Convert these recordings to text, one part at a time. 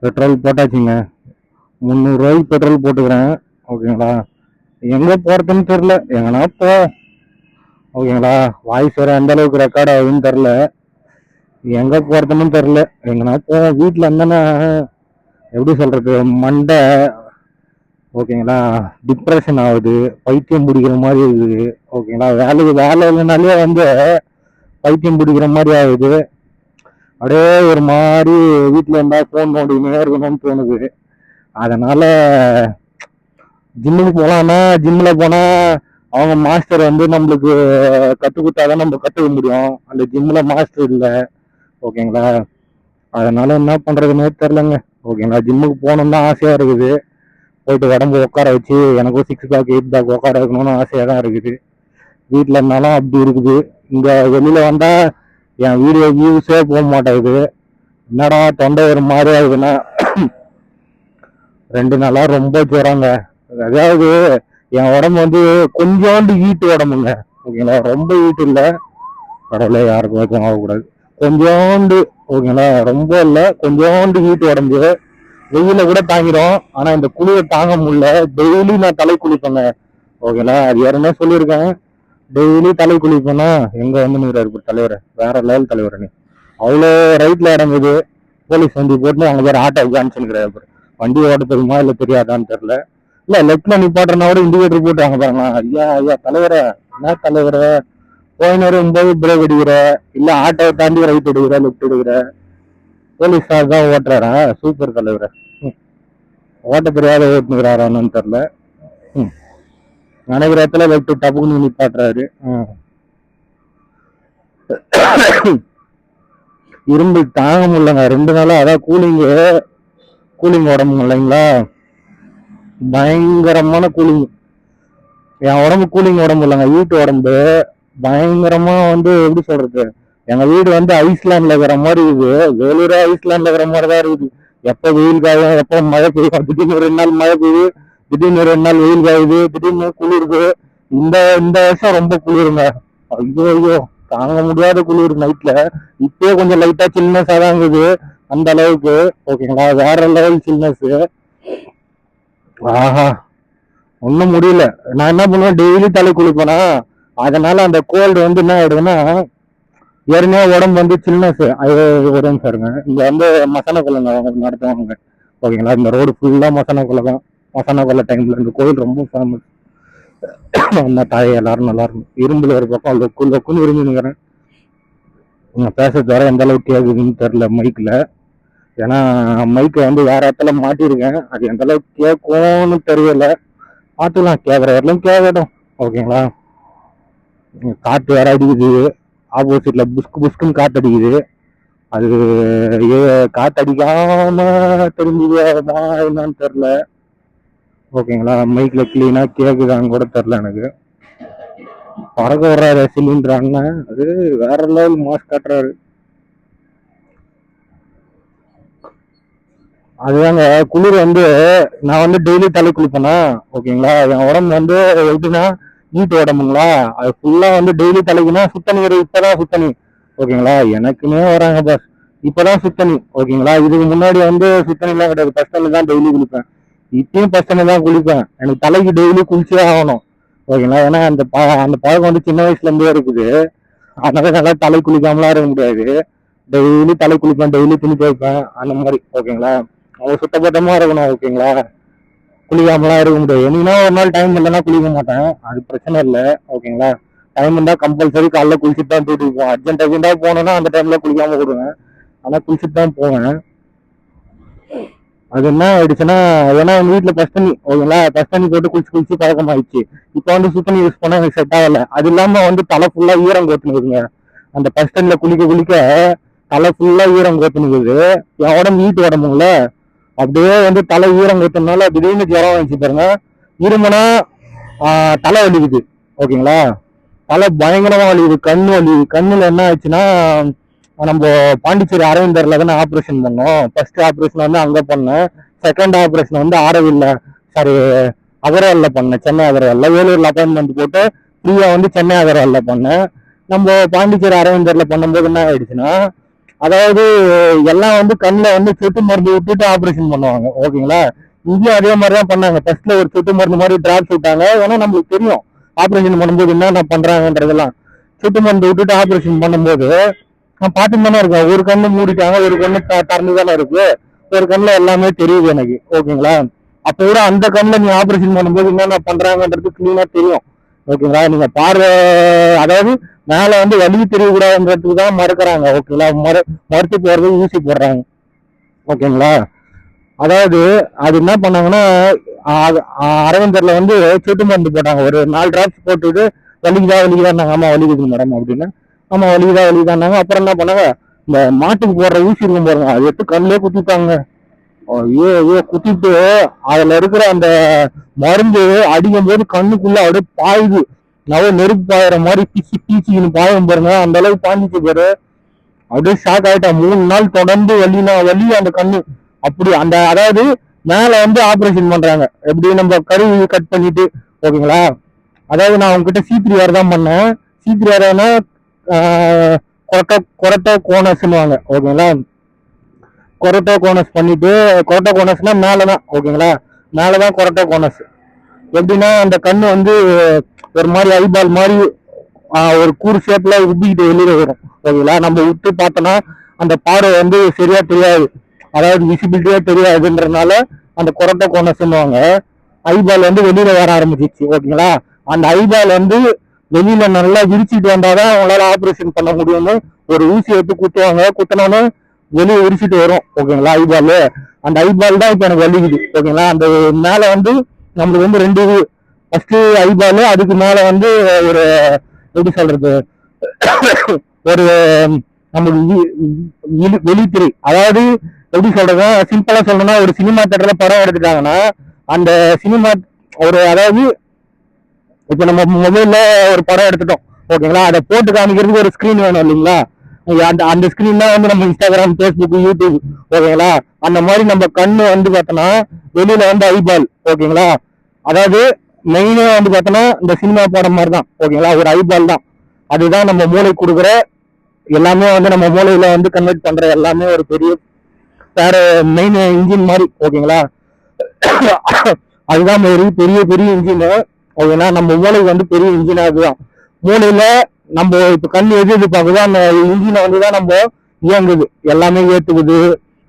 Petrol போட்டாச்சுங்க. 300 ரூபாய்க்கு petrol போட்டுக்கிறேன். ஓகேங்களா. எங்க போறதுன்னு தெரியல. எங்கன்னா போ. ஓகேங்களா. வாய்ஸ் வேற எந்த அளவுக்கு ரெக்கார்ட் ஆகுதுன்னு தெரியல. எங்க போறதுன்னு தெரியல. எங்கன்னா போ. வீட்டுல இருந்தானே எப்படி சொல்றது, மண்டை ஓகேங்களா டிப்ரெஷன் ஆகுது, பைத்தியம் பிடிக்கிற மாதிரி இருக்குது. ஓகேங்களா. வேலை இல்லைனாலே பைத்தியம் பிடிக்கிற மாதிரி ஆகுது. அப்படியே ஒரு மாதிரி வீட்டுல இருந்தா போன் நோண்டினே இருக்கணும்னு தோணுது. அதனால ஜிம்முக்கு போலாம்னா, ஜிம்ல போனா அவங்க மாஸ்டர் நம்மளுக்கு கத்து கொடுத்தாதான் நம்ம கத்துக்க முடியும். அந்த ஜிம்ல மாஸ்டர் இல்லை. ஓகேங்களா. அதனால என்ன பண்றதுன்னே தெரிலங்க. ஓகேங்களா. ஜிம்முக்கு போகணும்னு தான் ஆசையா இருக்குது. போயிட்டு உடம்பு உட்கார வச்சு எனக்கும் 6 பேக் 8 பேக் உட்கார வைக்கணும்னு ஆசையா தான் இருக்குது. வீட்டுல இருந்தாலும் அப்படி இருக்குது. இங்க வெளியில வந்தா என் வீடியோ வியூஸே போக மாட்டேங்குது. என்னடா தொண்டை ஒரு மாதிரி ஆகுதுன்னா 2 நாளா ரொம்ப ஜுரங்க. அதாவது என் உடம்பு கொஞ்சோண்டு ஹீட்டு உடம்புங்க. ஓகேங்களா. ரொம்ப ஹீட் இல்லை. கடவுளே யாருக்கும் வச்சும் ஆகக்கூடாது. கொஞ்சோண்டு. ஓகேங்களா. ரொம்ப இல்லை, கொஞ்சோண்டு ஹீட் உடம்பு. வெயில கூட தாங்கிடும். ஆனா இந்த குளிரை தாங்க முடியல. டெய்லி நான் தலை குளிப்பேங்க. ஓகேங்களா. அது யாருமே சொல்லியிருக்கேன். டெய்லி தலை குளிப்பேன்னா எங்க நிற்கிறாரு தலைவர், வேற லெவல் தலைவர். நீ அவ்வளோ ரைட்ல இறங்குது. போலீஸ் வண்டி போட்டு அங்க பேர் ஆட்டோ காமிச்சுக்கிறாரு. வண்டி ஓட்ட தெரியுமா இல்ல தெரியாதான்னு தெரியல. இல்ல லெப்ட்ல நிப்பாட்டுறனா கூட இண்டிகேட்டர் போட்டு அங்க பாருங்க. ஐயா ஐயா தலைவரை, என்ன தலைவரை, போயினரு 9 பிரேக் அடிக்கிற, இல்ல ஆட்டோவை தாண்டி ரைட் எடுக்கிற லெப்ட் எடுக்கிற. போலீஸ் சார் தான் ஓட்டுறாரா? சூப்பர் தலைவரை. ஓட்ட தெரியாத ஓட்டுனுக்கிறாரான்னு தெரியல. நினைக்கிற இடத்துல லெப்ட் டப்புன்னு நிப்பாட்டுறாரு. இரும்பு தாங்க முடியலங்க 2 நாளா. அதான் கூலிங் உடம்புங்க இல்லைங்களா. பயங்கரமான கூலிங். என் உடம்பு கூலிங் உடம்பு இல்லைங்க, வீட்டு உடம்பு. பயங்கரமா எப்படி சொல்றது, எங்க வீடு ஐஸ்லாண்ட்ல இருக்கிற மாதிரி இருக்குது. வேலூரே ஐஸ்லாண்ட்ல இருக்கிற மாதிரி தான் இருக்குது. எப்ப வெயில் காயும், எப்ப மழை பெய்யும். திடீர்னு 2 நாள் மழை பெய்யுது, திடீர்னு 2 நாள் வெயில் காயுது, திடீர்னு குளிருது. இந்த இந்த வருஷம் ரொம்ப குளிருங்க. ஐயோ ஐயோ, தாங்க முடியாத குளிர் நைட்ல. இப்பயே கொஞ்சம் லைட்டா சில்னஸ் தான் இருக்குது. அந்த அளவுக்கு. ஓகேங்களா. வேற லெவல் சில்னஸ். ஆஹா, ஒன்றும் முடியல. நான் என்ன பண்ணுவேன், டெய்லி தலை குளிப்பேனா. அதனால அந்த கோல்டு என்ன ஆயிடுதுன்னா, ஏற்கனவே உடம்பு சில்னஸ். ஒரு நிமிஷம் இருங்க. இங்க மசாலா கொள்ளை நடத்துவாங்க. ஓகேங்களா. இந்த ரோடு ஃபுல்லா மசாலா கொள்ளை தான். மசாலா கொள்ளை டைம்ல இந்த கோயில் ரொம்ப ஃபேமஸ். அந்த தாய் எல்லாரும் நல்லா இருக்கும். இரும்புல ஒரு பக்கம் லொக்குன்னு இருந்துங்கிறேன். பேசுறது வர எந்த அளவுக்கு கேக்குதுன்னு தெரியல மைக்ல. ஏன்னா மைக்கை வேற இடத்துல மாட்டிருக்கேன். அது எந்த அளவுக்கு கேட்கும்னு தெரியல. பார்த்துக்கலாம். கேட்குற வரலாம் கேட்கட்டும். ஓகேங்களா. காற்று வேற அடிக்குது. ஆப்போசிட்ல புஸ்கு புஸ்குன்னு காற்று அடிக்குது. அது காற்று அடிக்காம தெரிஞ்சுதா என்னன்னு தெரியல. ஓகேங்களா. மைக்ல கிளீனா கேக்குதான்னு கூட தெரியல எனக்கு. பறக்க விடுறாரு சிலிண்டர் அண்ணன். அது வேற லெவல் மாஸ்க் காட்டுறாரு. அதுதாங்க குளிர். நான் டெய்லி தலை குளிப்பேனா. ஓகேங்களா. என் உடம்பு எப்படின்னா ஹீட் உடம்புங்களா. அது ஃபுல்லா டெய்லி தலைக்குன்னா சுத்தண்ணீர். இப்பதான் சுத்தண்ணி. ஓகேங்களா. எனக்குமே வராங்க பாஸ். இப்பதான் சுத்தண்ணி. ஓகேங்களா. இதுக்கு முன்னாடி சுத்தண்ணி எல்லாம் கிடையாது. பஸ்ட் தான் டெய்லி குளிப்பேன். இப்பயும் பஸ்ட் தான் குளிப்பேன். எனக்கு தலைக்கு டெய்லி குளிச்சே ஆகணும். ஓகேங்களா. ஏன்னா அந்த பழக்கம் சின்ன வயசுல இருந்தே இருக்குது. அதனால நல்லா தலை குளிக்காமலாம் இருக்க முடியாது. டெய்லி தலை குளிப்பேன், டெய்லி துணி துவைப்பேன், அந்த மாதிரி. ஓகேங்களா. அவங்க சுத்தபத்தமா இருக்கணும். ஓகேங்களா. குளிக்காமலாம் இருக்க முடியாது. என்னன்னா ஒரு நாள் டைம் இல்லைன்னா குளிக்க மாட்டேன். அது பிரச்சனை இல்லை. ஓகேங்களா. டைம் இருந்தா கம்பல்சரி காலைல குளிச்சுட்டு தான் தூக்கிட்டு போவேன். அர்ஜென்டா போனோம்னா அந்த டைம்ல குளிக்காம விடுவேன். ஆனா குளிச்சுட்டு தான் போவேன். அது என்ன ஆயிடுச்சுன்னா, ஏன்னா எங்க வீட்டுல பஸ்ட் தண்ணி. ஓகேங்களா. பஸ்ட் தண்ணி போட்டு குளிச்சு பழக்கம் ஆயிடுச்சு. இப்ப சுத்தண்ணி யூஸ் பண்ணா எனக்கு செட் ஆகல. அது இல்லாம தலை ஃபுல்லா ஈரம் கோத்துனுக்குதுங்க. அந்த பஸ்ட் தண்ணில குளிக்க தலை ஃபுல்லா ஈரம் கோத்துனுக்குது. என் உடம்பு வீட்டு உடம்புங்கள. அப்படியே தலை ஈரம் கொத்தனால திடீர்னு ஜுரம் வந்துச்சு பாருங்க. இருமனா தலை வலிக்குது. ஓகேங்களா. தலை பயங்கரமா வலிக்குது. கண்ணு வலி. கண்ணுல என்ன ஆச்சுன்னா, நம்ம பாண்டிச்சேரி அரவிந்தர்ல தானே ஆப்ரேஷன் பண்ணோம். ஃபர்ஸ்ட் ஆப்ரேஷன் அங்க பண்ணேன். செகண்ட் ஆப்ரேஷன் ஆரவில்ல, சாரி அகர்வால்ல பண்ணேன். சென்னை அகர்வால்ல. வேலூர்ல அப்பாயின்மெண்ட் போட்டு ஃப்ரீயா சென்னை அகர்வால்ல பண்ணேன். நம்ம பாண்டிச்சேரி அரவிந்தர்ல பண்ணும்போது என்ன ஆயிடுச்சுன்னா, அதாவது எல்லாம் வந்து கண்ணில் வந்து சொட்டு மருந்து விட்டுட்டு ஆப்ரேஷன் பண்ணுவாங்க, ஓகேங்களா. இங்கேயும் அதே மாதிரி தான் பண்ணாங்க. ஃபர்ஸ்ட்ல ஒரு சொட்டு மருந்து மாதிரி டிராப்ஸ் விட்டாங்க. ஏன்னா நம்மளுக்கு தெரியும் ஆப்ரேஷன் பண்ணும்போது என்னென்ன பண்றாங்கன்றதெல்லாம். சொட்டு மருந்து விட்டுட்டு ஆப்ரேஷன் பண்ணும்போது நான் பார்த்துட்டு தானே இருக்கேன். ஒரு கண்ணு மூடிட்டாங்க, ஒரு கண்ணு திறந்து தானே இருக்கு. ஒரு கண்ணுல எல்லாமே தெரியுது எனக்கு, ஓகேங்களா. அப்போ கூட அந்த கண்ணில் நீ ஆப்ரேஷன் பண்ணும்போது என்னென்ன பண்றாங்கன்றது கிளீனா தெரியும், ஓகேங்களா. நீங்க பார்வை, அதாவது மேல வந்து வலி தெரியக்கூடாதுன்றதுக்கு தான் மறுக்கிறாங்க, ஓகேங்களா. மறுத்து போறது ஊசி போடுறாங்க, ஓகேங்களா. அதாவது அது என்ன பண்ணாங்கன்னா அரவிந்தர்ல வந்து சொட்டு மருந்து போட்டாங்க. ஒரு 4 டிராப்ஸ் போட்டுட்டு வலிக்குதான்னாங்க. ஆமா வலிக்குது மேடம் அப்படின்னு. ஆமா வலிக்குதான்னாங்க. அப்புறம் என்ன பண்ணாங்க, இந்த மாட்டுக்கு போடுற ஊசி இருக்கும் பாருங்க, அது எடுத்து கண்ணிலே குத்திட்டாங்க. ஐயோ ஐயோ குத்திட்டு அதுல இருக்கிற அந்த மருந்து அடிக்கும் போது கண்ணுக்குள்ள அப்படியே பாயுது. நெருப்பு பாயிற மாதிரி பிச்சு பீச்சின்னு பாயும் பாருங்க, அந்த அளவுக்கு பாஞ்சிச்சு பாரு. அப்படியே ஷாக் ஆயிட்டேன். 3 நாள் தொடர்ந்து வலி அந்த கண்ணு. அப்படி அந்த அதாவது மேல வந்து ஆப்ரேஷன் பண்றாங்க, எப்படி நம்ம கருவி கட் பண்ணிட்டு, ஓகேங்களா. அதாவது நான் உங்ககிட்ட C3R தான் பண்ணேன். C3Rனா கொரட்டோ கோனஸ்னுவாங்க, ஓகேங்களா. கொரட்டோ கோனஸ் பண்ணிட்டு, கொரட்டோ கோனஸ்னா மேலதான், ஓகேங்களா. மேலதான் கொரட்டோ கோனஸ். எப்படின்னா அந்த கண்ணு வந்து ஒரு மாதிரி ஐபால் மாதிரி ஒரு கூறு ஷேப்ல உப்பிக்கிட்டு வெளியில வரும், ஓகேங்களா. நம்ம விட்டு பார்த்தோம்னா அந்த பார்வை வந்து சரியா தெரியாது, அதாவது விசிபிலிட்டியா தெரியாதுன்றதுனால அந்த கொரட்டோ கோனஸ்ன்னுவாங்க. ஐபால் வந்து வெளியில வர ஆரம்பிச்சிச்சு, ஓகேங்களா. அந்த ஐபால் வந்து வெளியில நல்லா விரிச்சிட்டு வந்தாதான் அவங்களால ஆப்ரேஷன் பண்ண முடியும்னு ஒரு ஊசி எடுத்து குத்துவாங்க. குத்தினோன்னு வெளியே விரிச்சிட்டு வரும், ஓகேங்களா, ஐபால். அந்த ஐபால் தான் இப்ப எனக்கு வலிக்குது, ஓகேங்களா. அந்த மேல வந்து நம்மளுக்கு வந்து 2 இது. ஃபர்ஸ்ட் ஐபால், அதுக்கு மேல வந்து ஒரு எப்படி சொல்றது, ஒரு நமக்கு வெளித்திரை, அதாவது எப்படி சொல்றது, சிம்பிளா சொல்லணும்னா ஒரு சினிமா தேட்டர்ல படம் எடுத்துட்டாங்கன்னா அந்த சினிமா ஒரு, அதாவது இப்ப நம்ம மொபைல்ல ஒரு படம் எடுத்துட்டோம், ஓகேங்களா. அதை போட்டு காமிக்கிறதுக்கு ஒரு ஸ்கிரீன் வேணும் இல்லைங்களா. அந்த அந்த ஸ்கிரீன் தான் வந்து நம்ம இன்ஸ்டாகிராம், ஃபேஸ்புக், யூடியூப், ஓகேங்களா. அந்த மாதிரி நம்ம கண்ணு வந்து பார்த்தோம்னா வெளியில வந்து ஐபால், ஓகேங்களா. அதாவது மெயினே வந்து பார்த்தோம்னா இந்த சினிமா படம் மாதிரி தான், ஓகேங்களா. ஒரு ஐபால் தான். அதுதான் நம்ம மூளை கொடுக்குற எல்லாமே, வந்து நம்ம மூளையில வந்து கன்வெர்ட் பண்ற எல்லாமே ஒரு பெரிய வேற மெயின் இன்ஜின் மாதிரி, ஓகேங்களா. அதுதான் பெரிய பெரிய இன்ஜின், ஓகேங்களா. நம்ம மூளைக்கு வந்து பெரிய இன்ஜின் அதுதான். மூளையில நம்ம இப்ப கண் எது பார்க்குதோ அந்த இன்ஜினை வந்துதான் நம்ம இயங்குது, எல்லாமே ஏத்துக்குது,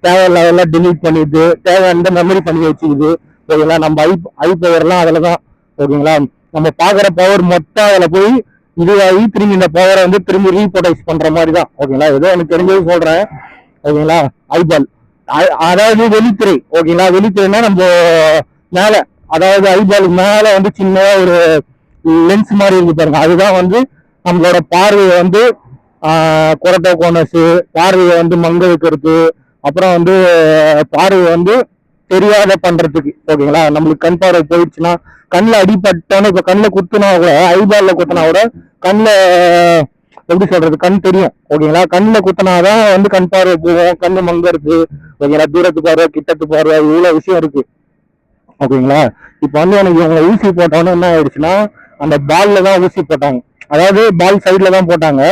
தேவையில்லாம் டெலீட் பண்ணிடுது, தேவையான மெமரி பண்ணி வச்சுக்குது, ஓகேங்களா. நம்ம ஐ பவர்லாம் அதுலதான், ஓகேங்களா. நம்ம பாக்குற பவர் மொத்தம் அதுல போய் இதுவாகி திரும்பி இந்த பவரை வந்து திரும்பி ரீப்ரொடக்ட் பண்ற மாதிரி தான், ஓகேங்களா. ஏதோ எனக்கு தெரிஞ்சது சொல்றேன், ஓகேங்களா. ஐபால் அதாவது வெளித்துறை, ஓகேங்களா. வெளித்துறைனா நம்ம மேல, அதாவது ஐபாலுக்கு மேல வந்து சின்னதா ஒரு லென்ஸ் மாதிரி இருக்கு பாருங்க, அதுதான் வந்து நம்மளோட பார்வையை வந்து கொரட்டோ கோனஸ், பார்வையை வந்து மங்க வைக்கிறது, அப்புறம் வந்து பார்வையை வந்து தெரியாத பண்றதுக்கு, ஓகேங்களா. நம்மளுக்கு கண் பார்வை போயிடுச்சுன்னா, கண்ணில் அடிபட்டோன்னு இப்ப கண்ணில் குத்துனா கூட, ஐபால்ல குத்துனா கூட கண்ணில் எப்படி சொல்றது, கண் தெரியும், ஓகேங்களா. கண்ணில் குத்தினாதான் வந்து கண் பார்வை போகும், கண்ணு மங்கறது, ஓகேங்களா. தூரத்து பார்வை, கிட்டத்து பார்வை, இவ்வளவு விஷயம் இருக்கு, ஓகேங்களா. இப்ப வந்து எனக்கு இவங்க ஊசி போட்டோன்னு என்ன ஆயிடுச்சுன்னா, அந்த பால்ல தான் ஊசி போட்டாங்க, அதாவது பால் சைட்ல தான் போட்டாங்க.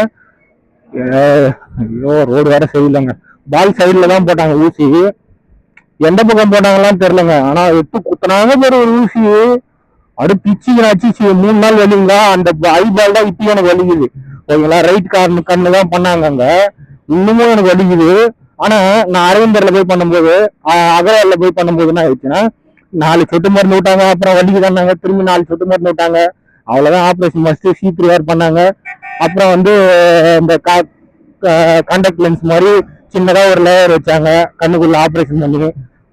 ஐயோ ரோடு வேற சரியில்லைங்க. பால் சைட்ல தான் போட்டாங்க ஊசி. எந்த பக்கம் போட்டாங்கலாம் தெரியலங்க. ஆனா எட்டு குத்துனாங்க ஒரு ஊசி, அடு பிச்சுக்கு 3 நாள் வலிங்களா. அந்த ஐபால் தான் இப்பயும் எனக்கு வலிக்குது, ஓகேங்களா. ரைட் கண்ணு தான் பண்ணாங்க அங்க, இன்னமும் எனக்கு வலிக்குது. ஆனா நான் அரவிந்தர்ல போய் பண்ணும்போது, அகர்வால்ல போய் பண்ணும்போது என்ன ஆயிடுச்சுன்னா, 4 சொட்டு மருந்து விட்டாங்க, அப்புறம் வலிக்குதாங்க, திரும்பி 4 சொட்டு மருந்து விட்டாங்க, அவ்வளவுதான் ஆப்ரேஷன். ஃபர்ஸ்ட் C3R பண்ணாங்க, அப்புறம் வந்து இந்த கான்டாக்ட் லென்ஸ் மாதிரி சின்னதா ஒரு லேயர் வச்சாங்க கண்ணுக்குள்ள ஆப்ரேஷன் பண்ணி,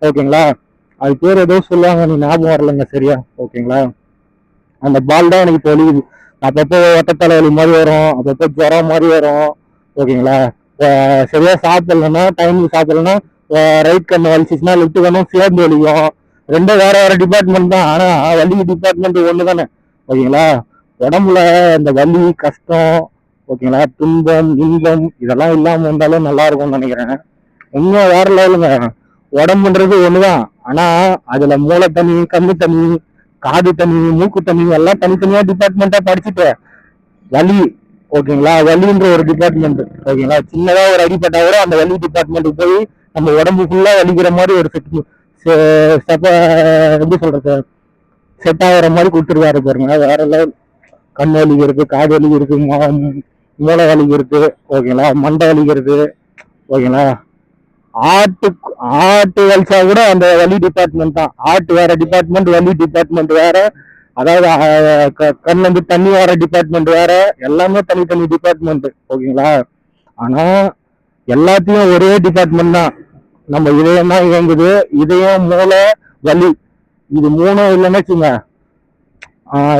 ஓகேங்களா. அது பேர் ஏதோ சொல்லுவாங்க, நீ ஞாபகம் வரலங்க சரியா, ஓகேங்களா. அந்த பால் தான் எனக்கு இப்போ வலிக்குது. அப்பப்போ ஒட்ட தலைவலி மாதிரி வரும், அப்பப்போ ஜுரம் மாதிரி வரும், ஓகேங்களா. சரியா சாப்பிடலன்னா, டைமுக்கு சாப்பிடலன்னா ரைட் கண்ணு வலிச்சிச்சுன்னா லெஃப்ட் கண்ணும் சேர்ந்து வலிக்கும். ரெண்டும் வேற வேற டிபார்ட்மெண்ட் தான், ஆனா வலி டிபார்ட்மெண்ட் ஒண்ணு தானே, ஓகேங்களா. உடம்புல இந்த வலி கஷ்டம், ஓகேங்களா, துன்பம் இன்பம் இதெல்லாம் இல்லாம இருந்தாலும் நல்லா இருக்கும்னு நினைக்கிறேன். உண்மையா வேற லெவலுங்க. உடம்புன்றது ஒண்ணுதான், ஆனா அதுல மூளை தனி, கண்ணு தனி, காது தனி, மூக்கு தனி, எல்லாம் தனித்தனியா டிபார்ட்மெண்டா படிச்சுட்டு வலி, ஓகேங்களா. வலின்ற ஒரு டிபார்ட்மெண்ட் ஓகேங்களா. சின்னதா ஒரு அடிப்பட்டா கூட அந்த வலி டிபார்ட்மெண்ட்டுக்கு போய் நம்ம உடம்பு ஃபுல்லா வலிக்கிற மாதிரி ஒரு எப்படி சொல்றது, செட் ஆகிற மாதிரி கொடுத்துருக்காரு பாருங்க. வேற லெவல். கண் வலிக்கிறது, காது வலிக்கிறது, மூளை வலிக்கிறது ஓகேங்களா, மண்டை வலிக்கிறது ஓகேங்களா. ஆட்டு ஆட்டு வலிச்சா கூட அந்த வலி டிபார்ட்மெண்ட் தான். ஆட்டு வேற டிபார்ட்மெண்ட், வலி டிபார்ட்மெண்ட் வேற. அதாவது கண்ணுல இருந்து தண்ணி வர டிபார்ட்மெண்ட் வேற. எல்லாமே தனித்தனி டிபார்ட்மெண்ட் ஓகேங்களா. ஆனா எல்லாத்தையும் ஒரே டிபார்ட்மெண்ட் தான். நம்ம இதயம் தான் இயங்குது. இதயம், மூளை, வலி, இது மூணும் இல்லைன்னு வச்சுங்க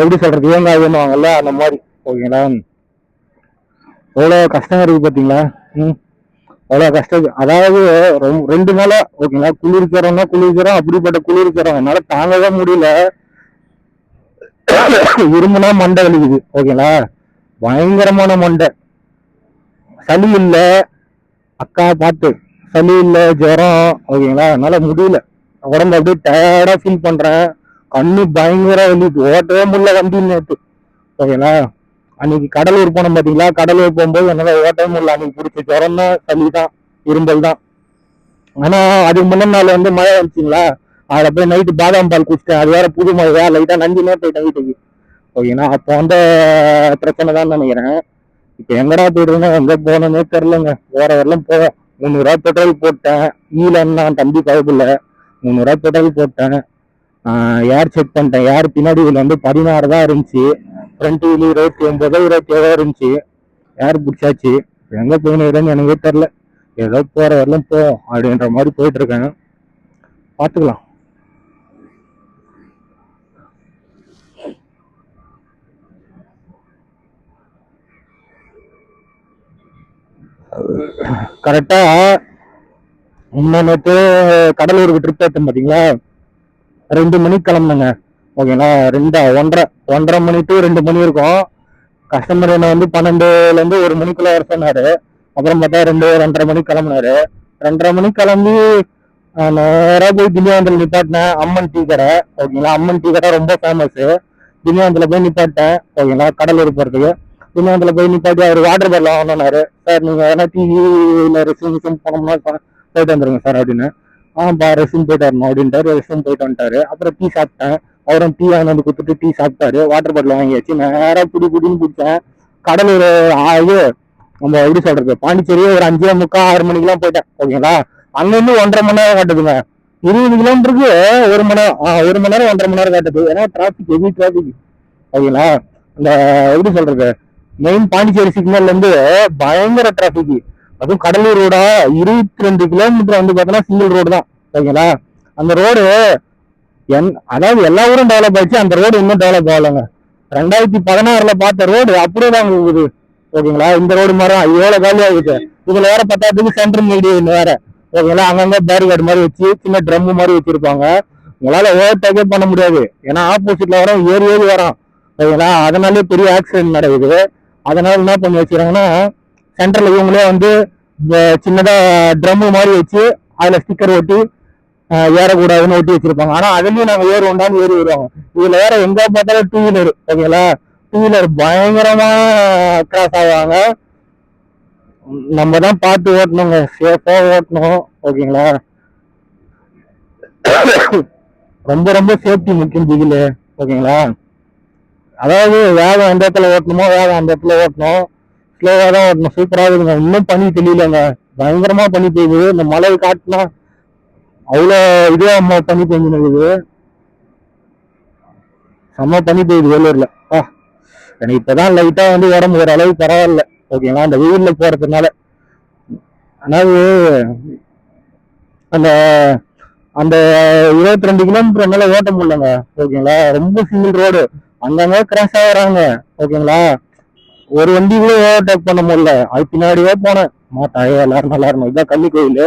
எப்படி சொல்றது, இயங்காதுன்னுவாங்கல்ல அந்த மாதிரி ஓகேங்களா. எவ்வளவு கஷ்டம் இருக்கு பாத்தீங்களா. அவ்வளவு கஷ்டம். அதாவது 2 நாளா ஓகேங்களா, குளிர்க்கிறோம்னா குளிர்க்கிறோம், அப்படிப்பட்ட குளிர்க்கிறோம் என்னால தாங்கவே முடியல. இருமுனா மண்டை வலிக்குது ஓகேங்களா, பயங்கரமான மண்டை. சளி இல்ல அக்கா பார்த்து, சளி இல்ல, ஜுரம் ஓகேங்களா. என்னால முடியல, உடம்பு அப்படியே டயர்டா ஃபீல் பண்றேன். கண்ணு பயங்கர வலி, ஓட்டவே முடியல வண்டி நேற்று ஓகேங்களா. அன்னைக்கு கடலூர் போனோம் பாத்தீங்களா, கடலூர் போகும்போது என்னால ஓட்டவே முடியல. அன்னைக்கு பிடிச்ச ஜுரம் தான், சளி தான், இரும்பல் தான். ஆனா அதுக்கு முன்னாடி நாள் வந்து மழை வந்துச்சுங்களா, அதை போய் நைட்டு பாதாம் பால் குடிச்சிட்டேன். அது வேற புது மழை, லைட்டா நஞ்சுனே போயிட்டேன் வீட்டுக்கு ஓகேங்களா. அப்போ வந்து பிரச்சனை தான் நினைக்கிறேன். இப்ப எங்கடா போயிடுதுன்னா எங்க போனோன்னே தெரிலங்க. போற வரலாம் போவேன். 300 பெட்ரோல் போட்டேன். ஈலன்னா தம்பி பயப்பில்ல, 300 பெட்ரோல் போட்டேன். ஏர் செக் பண்ணிட்டேன். ஏர் பின்னாடி வீல் வந்து 16 தான் இருந்துச்சு, ஃப்ரண்ட் வீல் 29 27 இருந்துச்சு. ஏர் பிடிச்சாச்சு. எங்க போகணுன்னு எனக்கே தெரில. ஏதோ போற வரலாம் போ அப்படின்ற மாதிரி போயிட்டு இருக்கேன். பாத்துக்கலாம். கரெக்டா நேற்று கடலூருக்கு ட்ரிப் எடுத்தேன் பாத்தீங்களா, 2 மணிக்கு கிளம்புனங்க ஓகேங்களா. 1:30 மணி டு 2 மணி இருக்கும். கஸ்டமர் என்ன வந்து 12ல இருந்து 1 மணிக்குள்ள வர சொன்னாரு. அப்புறம் பார்த்தா 2-2:30 மணிக்கு கிளம்புனாரு. 2:30 மணிக்கு கிளம்பி நேரா போய் திண்டிவனத்தில் நிப்பாட்டினேன். அம்மன் டீ கடை ஓகேங்களா. அம்மன் டீ கடை ரொம்ப ஃபேமஸ். திண்டிவனத்தில் போய் நிப்பாட்டேன் ஓகேங்களா. கடலூர் போறதுக்கு திண்டிவனத்தில் போய் நிப்பாட்டி அவர் வாட்டர் பாட்டில் வாங்கினாரு. சார் நீங்க எதனா டிவியில் ரெஸ்யூம் போனோம்னா போயிட்டு வந்துருங்க சார் அப்படின்னு. ரெஸ்யூம் போயிட்டு வரணும் அப்படின்ட்டாரு. ரெஸ்யூம் போயிட்டு வந்துட்டாரு. அப்புறம் டீ சாப்பிட்டேன். அவரும் டீ வாங்கி வந்து கொடுத்துட்டு டீ சாப்பிட்டாரு. வாட்டர் பாட்டில் வாங்கியாச்சு. நேராக புடின்னு பிடிச்சேன். கடலூர் இது நம்ம எப்படி சொல்றது, பாண்டிச்சேரியே ஒரு 5:45 6 மணிக்கெல்லாம் போயிட்டேன் ஓகேங்களா. அங்கிருந்து 1.5 மணி நேரம் காட்டுதுங்க. 20 கிலோமீட்டருக்கு 1 மணி நேரம் 1 மணி நேரம் 1.5 மணி நேரம் காட்டுது. ஏன்னா டிராபிக், ஹெவி டிராபிக் ஓகேங்களா. இந்த எப்படி சொல்றது, மெயின் பாண்டிச்சேரி சிக்னல்ல இருந்து பயங்கர டிராபிக். அதுவும் கடலூர் ரோடா 22 கிலோமீட்டர் வந்து பார்த்தோன்னா சிங்கிள் ரோடு தான் ஓகேங்களா. அந்த ரோடு அதாவது எல்லா ஊரும் டெவலப் ஆயிடுச்சு, அந்த ரோடு இன்னும் டெவலப் ஆகலைங்க. 2016 பார்த்த ரோடு அப்படியே தான் இருக்குது ஓகேங்களா. இந்த ரோடு மாதிரி எவ்வளவு காலி ஆகுது. இதுல வேற பத்தாத்துக்கு சென்ட்ரல் மீடியம் வேற ஓகேங்களா. அங்கங்க பேரிகார்டு மாதிரி வச்சு சின்ன ட்ரம் மாதிரி வச்சிருப்பாங்க. உங்களால ஓவர்டேக்கே பண்ண முடியாது. ஏன்னா ஆப்போசிட்ல வரோம், ஏறி வரோம் ஓகேங்களா. அதனாலே பெரிய ஆக்சிடென்ட் நடக்குது. அதனால என்ன பண்ணி வச்சிருக்காங்கன்னா, சென்ட்ரல் இவங்களே வந்து சின்னதா ட்ரம் மாதிரி வச்சு அதுல ஸ்டிக்கர் ஒட்டி ஏறக்கூடாதுன்னு ஒட்டி வச்சிருப்பாங்க. ஆனா அதுலயும் நாங்க ஏறுவோம்டான்னு ஏறி வருவாங்க. இதுல வேற எங்க பார்த்தாலும் 2 வீலர் ஓகேங்களா. 2 வீலர் பயங்கரமா கிராஸ் ஆவாங்க. நம்ம தான் பார்த்து ஓட்டணுங்க, சேஃபா ஓட்டணும் ஓகேங்களா. ரொம்ப ரொம்ப சேஃப்டி முக்கியம் திகில் ஓகேங்களா. அதாவது வேகம் எந்த இடத்துல ஓட்டணுமோ வேகம் அந்த இடத்துல ஓட்டணும், ஸ்லோவா தான் ஓட்டணும். சூப்பரா இருக்குங்க. இன்னும் பனி தெரியலங்க, பயங்கரமா பனி பெய்யுது. இந்த மழை காட்டுனா அவ்வளோ இதே பனி பெஞ்சுனுக்குது. செம்ம பனி பெய்யுது வேலூர்ல. எனக்கு இப்பதான் லைட்டா வந்து உடம்பு ஓரளவு பரவாயில்ல ஓகேங்களா, அந்த வெயில்ல போறதுனால. அதாவது அந்த அந்த 22 கிலோமீட்டர் என்னால ஓட்ட முடியலங்க ஓகேங்களா. ரொம்ப சிங்கிள் ரோடு, அங்கங்க கிராஸ் ஆகுறாங்க ஓகேங்களா. ஒரு வண்டி கூட ஓவர்டேக் பண்ண முடியல. அது பின்னாடியே போனேன். மாட்டாயே எல்லாரும் நல்லா இருக்கணும். இதுதான் கன்னி கோயில்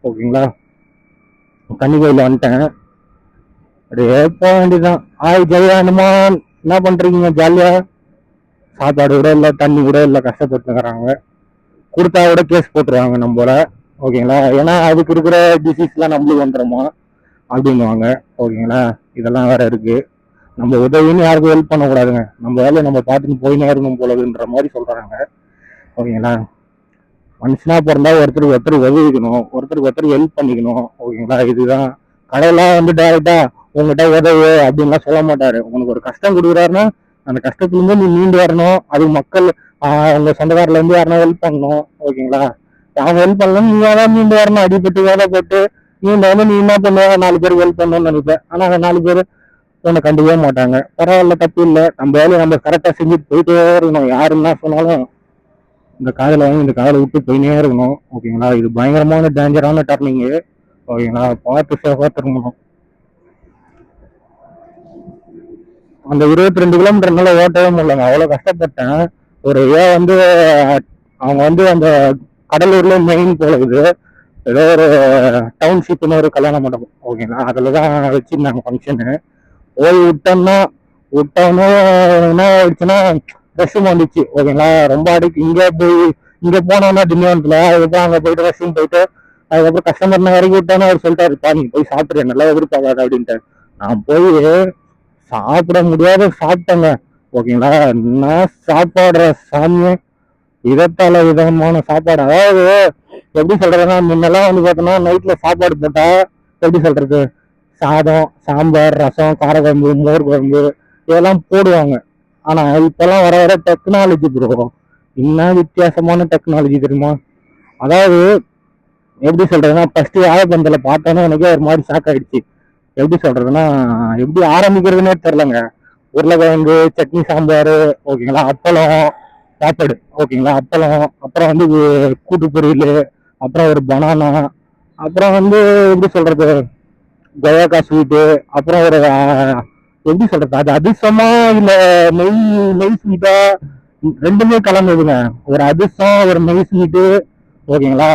ஓகேங்களா. கன்னி கோயில் வந்துட்டேன். அப்படியே போக வேண்டியதுதான். ஜெயா ஹனுமான், என்ன பண்றீங்க ஜாலியா? சாப்பாடு கூட இல்லை, தண்ணி கூட இல்லை, கஷ்டப்பட்டுக்கிறாங்க. கொடுத்தா கூட கேஸ் போட்டுருவாங்க நம்மள ஓகேங்களா. ஏன்னா அதுக்கு இருக்கிற டிசீஸ்லாம் நம்மளுக்கு வந்துடுமா அப்படிங்குவாங்க ஓகேங்களா. இதெல்லாம் வேற இருக்கு. நம்ம உதவின்னு யாருக்கும் ஹெல்ப் பண்ணக்கூடாதுங்க, நம்ம வேலையை நம்ம பார்த்துட்டு போயினே இருக்கணும் போலதுன்ற மாதிரி சொல்றாங்க. ஓகேங்களா, மனுஷனா பிறந்தா ஒருத்தருக்கு ஒருத்தர் உதவிக்கணும், ஒருத்தருக்கு ஒருத்தர் ஹெல்ப் பண்ணிக்கணும். ஓகேங்களா, இதுதான். கடவுளாக வந்து டைரக்டா உங்ககிட்ட உதவு அப்படின்லாம் சொல்ல மாட்டாரு. உனக்கு ஒரு கஷ்டம் கொடுக்குறாருன்னா அந்த கஷ்டத்துலேருந்து நீ மீண்டு வரணும். அது மக்கள் உங்க சொந்தக்காரில் இருந்து யாருன்னா ஹெல்ப் பண்ணணும். ஓகேங்களா, அவங்க ஹெல்ப் பண்ணலாம், நீங்க தான் மீண்டு வரணும். அடிபட்டு வேலைப்பட்டு மீண்டு வந்து நீ என்ன பண்ணுவ, 4 பேருக்கு ஹெல்ப் பண்ணணும்னு நினைப்பேன். ஆனா அந்த 4 பேர் உன்னை கண்டுக்கவே மாட்டாங்க. பரவாயில்ல, தப்பு இல்லை, நம்ம வேலையை நம்ம கரெக்டா செஞ்சுட்டு போயிட்டே இருக்கணும். யாரு என்ன சொன்னாலும் இந்த காதலை வாங்கி இந்த காதலை விட்டு போயினே இருக்கணும். ஓகேங்களா, இது பயங்கரமான டேஞ்சரான டர்னிங்கு. ஓகேங்களா, பார்த்து சேஃபா திரும்பணும். அந்த 22 கிலோமீட்டர் என்னால ஓட்டவே முடியலங்க, அவ்வளவு கஷ்டப்பட்டேன். ஒரு வந்து அவங்க வந்து அந்த கடலூர்ல மெயின் போலகுது, ஏதோ ஒரு டவுன்ஷிப்னு ஒரு கல்யாண மண்டபம். ஓகேங்களா, அதுலதான் வச்சிருந்தாங்க ஃபங்க்ஷனு. போய் விட்டோன்னு என்ன ஆயிடுச்சுன்னா ரெஸ்ட் ரூம் வந்துச்சு. ஓகேங்களா, ரொம்ப அடிக்கு இங்க போனோம்னா திண்டிவனத்துல, அதுக்கப்புறம் அங்க போயிட்டு ரெஸ்ட் ரூம் போயிட்டு அதுக்கப்புறம் கஸ்டமர் நான் இறக்கி விட்டானே அவர் சொல்லிட்டாருப்பா நீ போய் சாப்பிடுறேன், நல்லா எதிர்பார்க்காத அப்படின்ட்டு. நான் போய் சாப்பிட முடியாத சாப்பிட்டேங்க. ஓகேங்களா, நான் சாப்பாடுற சாமி விதத்தால விதமான சாப்பாடு. அதாவது எப்படி சொல்றதுன்னா, முன்னெல்லாம் வந்து பார்த்தோம்னா நைட்ல சாப்பாடு போட்டா எப்படி சொல்றது, சாதம், சாம்பார், ரசம், காரக்குழம்பு, மோர் குழம்பு இதெல்லாம் போடுவாங்க. ஆனா இப்பெல்லாம் வர வர டெக்னாலஜி ப்ரோ, என்ன வித்தியாசமான டெக்னாலஜி தெரியுமா? அதாவது எப்படி சொல்றதுன்னா, ஃபர்ஸ்ட் வாழைப்பந்தல பார்த்தோன்னா எனக்கு ஒரு மாதிரி ஷாக் ஆயிடுச்சு. எப்படி சொல்றதுன்னா, எப்படி ஆரம்பிக்கிறதுனே தெரிலங்க. உருளைக்கிழங்கு, சட்னி, சாம்பார், ஓகேங்களா, அப்பளம், சாப்பாடு, ஓகேங்களா, அப்பளம், அப்புறம் வந்து கூட்டு பொரியல், அப்புறம் ஒரு பனானா, அப்புறம் வந்து எப்படி சொல்றது கொயாக்கா ஸ்வீட்டு, அப்புறம் ஒரு எப்படி சொல்றது அது அதிர்ஷ்டமா இல்ல நெய் நெய் ஸ்வீட்டா, ரெண்டுமே கலந்ததுங்க. ஒரு அதிர்ஷ்டம் ஒரு நெய் ஸ்வீட்டு. ஓகேங்களா,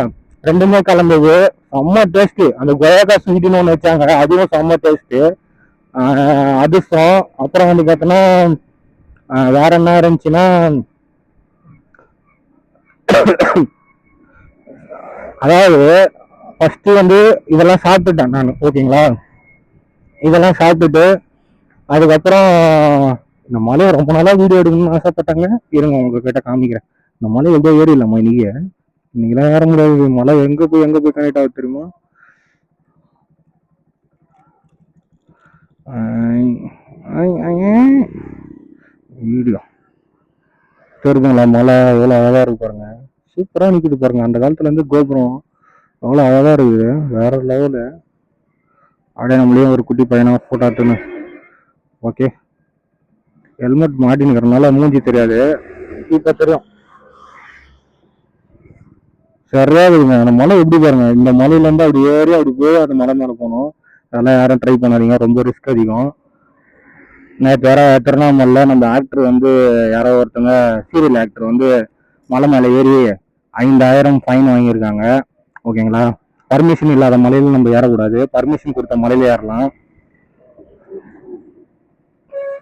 ரெண்டுமே கலந்தது, செம்ம டேஸ்ட். அந்த கொயாக்கா ஸ்வீட்டுன்னு ஒன்று வச்சாங்க, அதுவும் செம்ம டேஸ்ட். அதிர்ஷ்டம். அப்புறம் வந்து பார்த்தோன்னா வேற என்ன இருந்துச்சுன்னா, அதாவது ஃபர்ஸ்ட் வந்து இதெல்லாம் சாப்பிட்டுட்டேன் நான். ஓகேங்களா, இதெல்லாம் சாப்பிட்டுட்டு அதுக்கப்புறம் இந்த மலையை ரொம்ப நாளா வீடியோ எடுக்கணும்னு ஆசைப்பட்டாங்க. இருங்க உங்ககிட்ட காமிக்கிறேன். இந்த மலை எப்படியோ ஏறி இல்லம்மா இன்னைக்கெல்லாம் ஏற முடியாது. மலை எங்க போய் கனெக்ட் ஆகுது தெரியுமா? வீடியோ தெரியுதுங்களா? மலை எவ்வளோ அழகா இருக்கு பாருங்க, சூப்பரா நிக்குது பாருங்க. அந்த காலத்துல இருந்து கோபுரம் அவ்வளோ அழகா இருக்குது, வேற லெவலு. அப்படியே நம்மளையும் ஒரு குட்டி பையனா போட்டோ எடுத்துன்னு. ஓகே, ஹெல்மெட் மாட்டினுக்கிறதுனால மூஞ்சி தெரியாது, இப்ப தெரியும். சரியா இருக்குங்க அந்த மலை. எப்படி பாருங்க, இந்த மலையில இருந்து அப்படி ஏறி அப்படி போய் அந்த மலை மேல போகணும். அதெல்லாம் யாரும் ட்ரை பண்ணாதீங்க, ரொம்ப ரிஸ்க் அதிகம். நேற்று வேற திருவண்ணாமலையில் நம்ம ஆக்டர் வந்து யாரோ ஒருத்தங்க சீரியல் ஆக்டர் வந்து மலை மேலே ஏறி 5000 ஃபைன் வாங்கியிருக்காங்க. ஓகேங்களா, பர்மிஷன் இல்லாத மலையில நம்ம ஏறக்கூடாது, பர்மிஷன் கொடுத்த மலையில ஏறலாம்.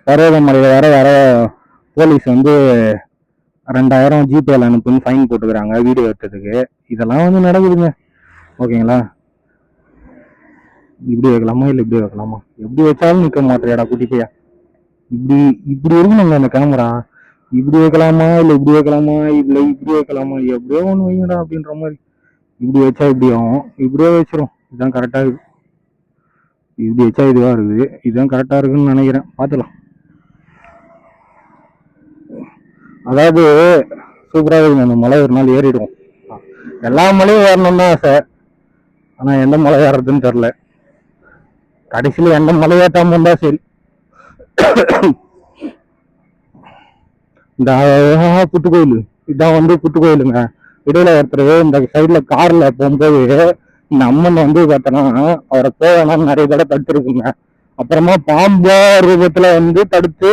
பருவதமலையில் வேற போலீஸ் வந்து 2000 ஜிபேல அனுப்புன்னு ஃபைன் போட்டுக்கிறாங்க வீடியோ எடுத்ததுக்கு. இதெல்லாம் வந்து நடக்குதுங்க. ஓகேங்களா, இப்படி வைக்கலாமா இல்லை இப்படி வைக்கலாமா, எப்படி வச்சாலும் நிற்க மாட்டேடா குட்டி பையா. இப்படி இப்படி இருக்கணுங்க அந்த கேமரா. இப்படி வைக்கலாமா இல்லை இப்படி வைக்கலாமா, இல்லை இப்படி வைக்கலாமா, எப்படியோ ஒன்று வைங்கடா அப்படின்ற மாதிரி. இப்படி வச்சா இப்படி ஆகும், இப்படியே வச்சிரும். இதுதான் கரெக்டா இருக்கு. இப்படி வச்சா இதுவா இருக்குது, இதுதான் கரெக்டா இருக்குன்னு நினைக்கிறேன். பார்த்துலாம். அதாவது சூப்பராக இருக்குங்க அந்த மலை. ஒரு நாள் ஏறிடுவோம். எல்லா மலையும் ஏறணும்னு தான் ஆசை, ஆனா எந்த மலை ஏறதுன்னு தெரில. கடைசியில எந்த மலை ஏற்றாம இருந்தா சரி. இந்த புட்டு கோயில், இதான் வந்து புட்டு கோயிலுங்க. இடையில ஒருத்தர் இந்த சைட்ல கார்ல போகும்போது இந்த அம்மன் வந்து பார்த்தோன்னா அவரை போவேணாம்னு நிறைய தடவை தடுத்துருக்குங்க. அப்புறமா பாம்பா ரூபத்துல வந்து தடுத்து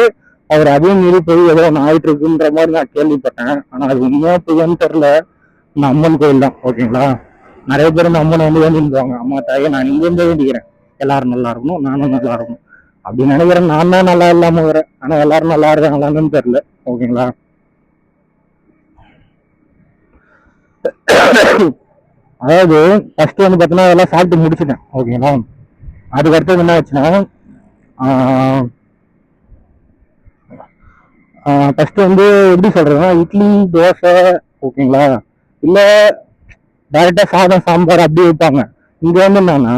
அவர் அதையும் மீறி போய் ஏதோ ஒன்று ஆயிட்டு இருக்குன்ற மாதிரி நான் கேள்விப்பட்டேன். ஆனா அது உண்மையா போய்ன்னு தெரியல. இந்த அம்மன் கோயில் தான். ஓகேங்களா, நிறைய பேர் இந்த அம்மனை வந்து வேண்டிடுவாங்க. அம்மா தாயே நான் இங்கேருந்து வேண்டிக்கிறேன், எல்லாரும் நல்லா இருக்கணும், நானும் நல்லா இருக்கணும் அப்படின்னு நினைக்கிறேன். நான் தான் நல்லா இல்லாம வரேன், ஆனா எல்லாரும் நல்லா இருக்காங்களான்னு தெரியல. ஓகேங்களா, அதாவது ஃபர்ஸ்ட் வந்து பார்த்தீங்கன்னா அதெல்லாம் சாப்பிட்டு முடிச்சுட்டேன். ஓகேங்களா, அதுக்கு அடுத்தது என்ன ஆச்சுன்னா ஃபர்ஸ்ட் வந்து எப்படி சொல்றதுன்னா இட்லி தோசை ஓகேங்களா, இல்ல டைரக்டா சாதம் சாம்பார் அப்படி வைப்பாங்க. இங்க வந்து என்னன்னா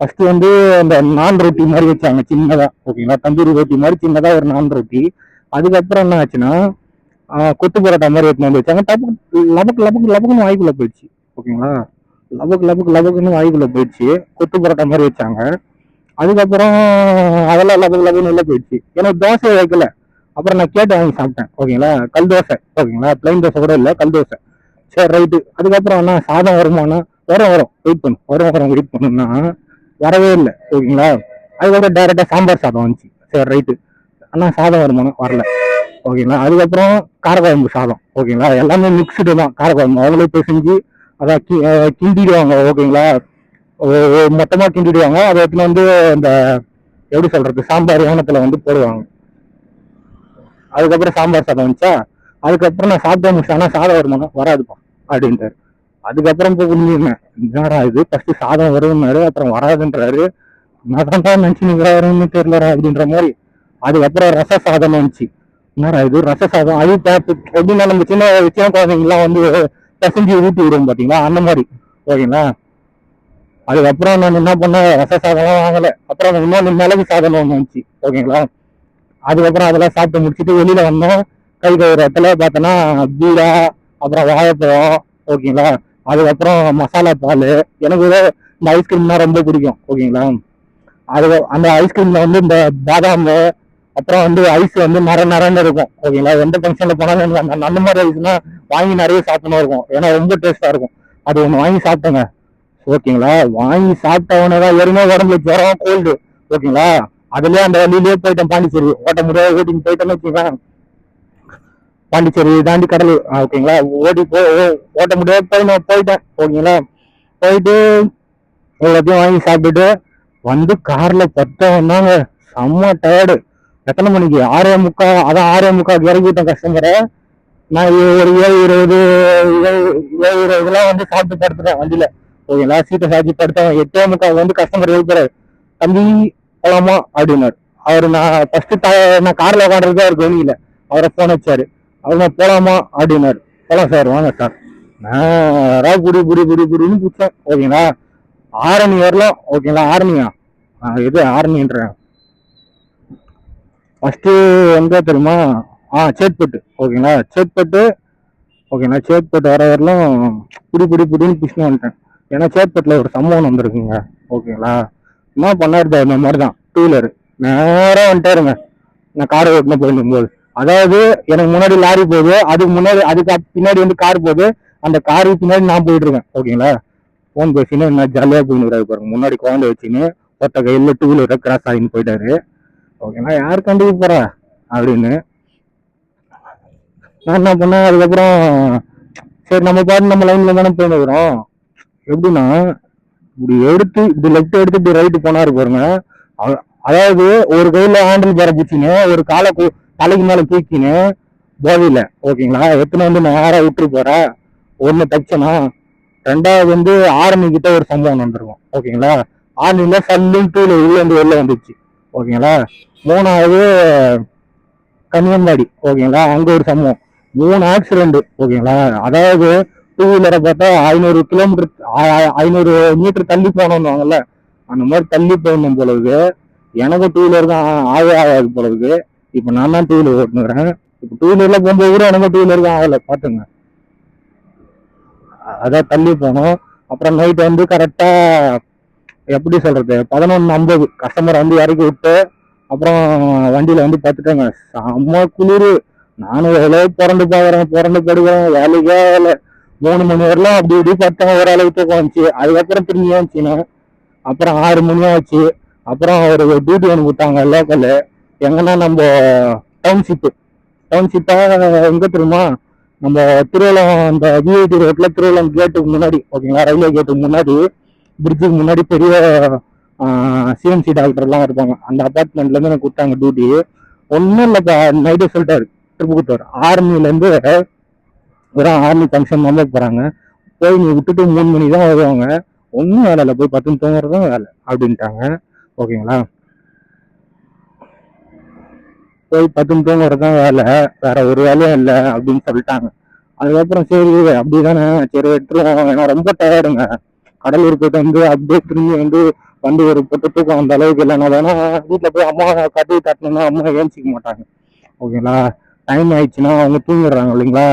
ஃபர்ஸ்ட் வந்து அந்த நான் ரொட்டி மாதிரி வச்சாங்க சின்னதா ஓகேங்களா, தந்தூரி ரொட்டி மாதிரி சின்னதா ஒரு நான் ரொட்டி. அதுக்கப்புறம் என்ன ஆச்சுன்னா கொத்து பரோட்டா மாதிரி எடுத்துன்னு வந்து வச்சாங்க. லபக்கு லபக்கு லபக்குன்னு வாய்க்குள்ள போயிடுச்சு ஓகேங்களா, லபக்கு லபக்கு லபக்குன்னு வாய்க்குள்ள போயிடுச்சு. கொத்து பரோட்டா மாதிரி வச்சாங்க. அதுக்கப்புறம் அதெல்லாம் லபக்கு லபக்குன்னு உள்ள போயிடுச்சு. ஏன்னா தோசை வைக்கல. அப்புறம் நான் கேட்டு வாங்கி சாப்பிட்டேன் ஓகேங்களா, கல் தோசை ஓகேங்களா, பிளைன் தோசை கூட இல்லை, கல் தோசை. சரி ரைட்டு. அதுக்கப்புறம் என்ன சாதம் வருமானா வரும் வரும் வெயிட் பண்ணு, வரும் வெயிட் பண்ணுன்னா வரவே இல்லை ஓகேங்களா. அதுக்கப்புறம் டைரக்டா சாம்பார் சாதம் வந்துச்சு. சரி ரைட்டு. ஆனா சாதம் வருமானம் வரல ஓகேங்களா. அதுக்கப்புறம் காரக்குழம்பு சாதம் ஓகேங்களா, எல்லாமே மிக்ஸ்டு தான். காரக்குழம்பு அவங்களே பேசிஞ்சு அதான் கிண்டிடுவாங்க ஓகேங்களா, மொத்தமா கிண்டிடுவாங்க. அதை எடுத்துன்னு வந்து இந்த எப்படி சொல்றது சாம்பார் யானத்துல வந்து போடுவாங்க. அதுக்கப்புறம் சாம்பார் சாதம் வந்துச்சா. அதுக்கப்புறம் நான் சாப்பிட்டே முடிச்சேன். ஆனா சாதம் வருமானம் வராதுப்பா அப்படின்ட்டாரு. அதுக்கப்புறம் போய் புரிஞ்சுருந்தேன், என்னடா இது ஃபர்ஸ்ட் சாதம் வரும்னாரு, அப்புறம் வராதுன்றாரு, நான் தான் நினைச்சு தெரியலடா அப்படின்ற மாதிரி. அதுக்கப்புறம் ரச சாதம் வந்துச்சு. என்னடா இது ரச சாதம், அது எப்படின்னா நம்ம சின்ன சின்ன குழந்தைங்கலாம் வந்து பிசைஞ்சு ஊட்டி விடுவோம் பாத்தீங்களா, அந்த மாதிரி ஓகேங்களா. அதுக்கப்புறம் நான் என்ன பண்ணேன், ரச சாதம்லாம் வாங்கல. அப்புறம் இன்னொன்று மிளகு சாதம் ஒன்று வந்துச்சு ஓகேங்களா. அதுக்கப்புறம் அதெல்லாம் சாப்பிட்டு முடிச்சுட்டு வெளியில வந்தோம். கை கழுவுற இடத்துல பார்த்தோன்னா பீடா, அப்புறம் வாழைப்பழம் ஓகேங்களா. அதுக்கப்புறம் மசாலா பால். எனக்கு இந்த ஐஸ்கிரீம்னா ரொம்ப பிடிக்கும் ஓகேங்களா. அது அந்த ஐஸ்கிரீம்ல வந்து இந்த பாதாம், அப்புறம் வந்து ஐஸ் வந்து நிறைய இருக்கும் ஓகேங்களா. எந்த ஃபங்க்ஷன்ல போனாலும் அந்த மாதிரி ஐஸ்னா வாங்கி நிறைய சாப்பிடணும் இருக்கும், ஏன்னா ரொம்ப டேஸ்டா இருக்கும். அது ஒன்று வாங்கி சாப்பிட்டேங்க ஓகேங்களா. வாங்கி சாப்பிட்டவனே தான் ஏற்கனவே உடம்புல ஜுரம் கோல்டு ஓகேங்களா. அதுலயே அந்த வழியிலேயே போயிட்டேன் பாண்டிச்சேரி. ஓட்ட முடியாது ஓட்டிங் போயிட்டேன்னு வச்சுக்கேன். பாண்டிச்சேரி தாண்டி கடல் ஓகேங்களா, ஓடி ஓட்ட முடியாது போயிட்டேன் ஓகேங்களா. போயிட்டு எல்லாத்தையும் வாங்கி சாப்பிட்டுட்டு வந்து கார்ல பத்தவன் தாங்க செம்ம டயர்டு. எத்தனை மணிக்கு 6:45, அதான் 6:45 இறங்கிட்டேன் கஸ்டமரை. நான் ஒரு 7:20 7:20 வந்து சாப்பிட்டு படுத்துட்டேன் வண்டியில ஓகேங்களா. சீட்டை சாச்சி படுத்தேன். 8:45 வந்து கஸ்டமர் எழுப்புறாரு, தம்பி போலாமா அப்படின்னாரு. அவரு நான் ஃபர்ஸ்ட் நான் கார்ல உட்காந்துருக்கேன், அவருக்கு வெளியில அவரை போன் வச்சாரு. அவர் நான் போலாமா அப்படின்னாரு. போலாம் சார் வாங்க சார். நான் புடி புடி புடி புடின்னு பிடிச்சேன் ஓகேங்களா. ஆரணி வரலாம் ஓகேங்களா. ஆரணியா இது ஆரணின்றேன். ஃபர்ஸ்ட் எங்க தெரியுமா, சேத்பட்டு ஓகேங்களா. சேத்பட்டு ஓகேங்களா. சேத்பட்டு வர வரலாம் புடி புடி புடின்னு பிடிச்சுன்னு வந்துட்டேன். ஏன்னா சேத்பட்டுல ஒரு சம்பவம் வந்திருக்குங்க ஓகேங்களா. என்ன பண்ணாரு இந்த மாதிரி தான் டூ வீலர் நேரம் வந்துட்டாருங்க. நான் காரை ஓட்டுன்னு போயிருக்கும் போது, அதாவது எனக்கு முன்னாடி லாரி போகுது, அதுக்கு முன்னாடி அதுக்கு பின்னாடி வந்து கார் போகுது. அந்த காருக்கு பின்னாடி நான் போயிட்டு இருக்கேன் ஓகேங்களா. போன் பேசின்னு என்ன ஜாலியா போயின்னு பாருங்க. முன்னாடி குழந்தை வச்சுன்னு ஒருத்த கையில டூ வீலரை கிராஸ் ஆகின்னு போயிட்டாரு ஓகேங்களா. யார் கண்டுக்க போறா அப்படின்னு நான் என்ன பண்ணேன். அதுக்கப்புறம் சரி நம்ம பாட்டு நம்ம லைன்ல தானே போயிடுறோம். எப்படின்னா இப்படி எடுத்து இப்படி லெஃப்ட் எடுத்து இப்படி ரைட்டு போனாரு பாருங்க. அதாவது ஒரு கையில ஹேண்டில் பேர பிடிச்சின்னு ஒரு காலை தலைக்கு மேல தூக்கின்னு போதையில ஓகேங்களா எத்தனை வந்து நேரா விட்டுரு போற. ஒண்ணு தச்சனா. ரெண்டாவது வந்து ஆரணி கிட்ட ஒரு சம்பவம் வந்திருக்கும் ஓகேங்களா. ஆரணியில சல்லுன்ட்டு உள்ள வந்து வெளில வந்துச்சு ஓகேங்களா. மூணாவது கன்னியம்பாடி ஓகேங்களா, அங்க ஒரு சம்பவம். 3 ஆக்சிடென்ட் ஓகேங்களா. அதாவது டூ வீலரை பார்த்தா 500 கிலோமீட்டர் 500 மீட்டர் தள்ளி போனோம்னுவாங்கல்ல, அந்த மாதிரி தள்ளி போகணும் போலவுக்கு. எனக்கும் டூ வீலர் தான் ஆகாது போலவுக்கு. இப்ப நான் தான் டூ வீலர் ஓட்டுனுறேன். இப்ப டூ வீலர்ல போகும்போது கூட எனக்கும் டூ வீலர் தான் ஆகல பாத்துங்க. அதான் தள்ளி போனோம். அப்புறம் நைட் வந்து கரெக்டா எப்படி சொல்றது 11:50 கஸ்டமர் வந்து இறக்கி விட்டு அப்புறம் வண்டியில வந்து பார்த்துட்டாங்க. செம்ம குளிர். நானும் எவ்வளோ பிறந்து பாக்குறேன், பிறந்து படுக்கிறேன், வேலைக்கே வேலை. 3 மணி வரலாம் அப்படி இப்படி பார்த்தேன், ஓரளவுக்கு தூக்கம் வந்துச்சு. அதுக்கப்புறம் திரும்பி வந்துச்சுன்னா அப்புறம் 6 மணி ஆச்சு. அப்புறம் ஒரு டியூட்டி ஒன்று கொடுத்தாங்க லோக்கல். எங்கன்னா நம்ம டவுன்ஷிப்பு டவுன்ஷிப்பா எங்க தெரியுமா, நம்ம திருவள்ளம் அந்த விஐடி ரோட்ல திருவள்ளம் கேட்டுக்கு முன்னாடி ஓகேங்களா, ரயில்வே கேட்டுக்கு முன்னாடி பிரிட்ஜுக்கு முன்னாடி பெரிய சிஎம்சி டாக்டர் எல்லாம் இருப்பாங்க. அந்த அபார்ட்மெண்ட்ல இருந்து எனக்கு கொடுத்தாங்க டியூட்டி. ஒன்றும் இல்லைப்பா, நைட்டே சொல்லிட்டாரு திருப்பூர் ஆர்மில இருந்து வெறும் ஆர்மி ஃபங்க்ஷன் வந்து போறாங்க, போய் நீ விட்டுட்டு 3 மணி தான் வருவாங்க, ஒன்றும் வேலை இல்லை, போய் 10 தூங்குறதும் வேலை அப்படின்ட்டாங்க ஓகேங்களா. போய் 10 தூங்குறதுதான் வேலை, வேற ஒரு வேலையும் இல்லை அப்படின்னு சொல்லிட்டாங்க. அதுக்கப்புறம் சரி அப்படிதானே, சரி எடுத்துருவோம். ஏன்னா ரொம்ப டயர்டுங்க. கடலூர் போயிட்டு வந்து அப்படியே திரும்பி வந்து ஒரு பொட்டு தூக்கம் அந்த அளவுக்கு இல்லைன்னா தானே வீட்டில் போய் அம்மா கட்டி தட்டணும்னா அம்மா ஏஞ்சிக்க மாட்டாங்க. ஓகேங்களா, டைம் ஆயிடுச்சுன்னா அவங்க தூங்கிடுறாங்க இல்லைங்களா,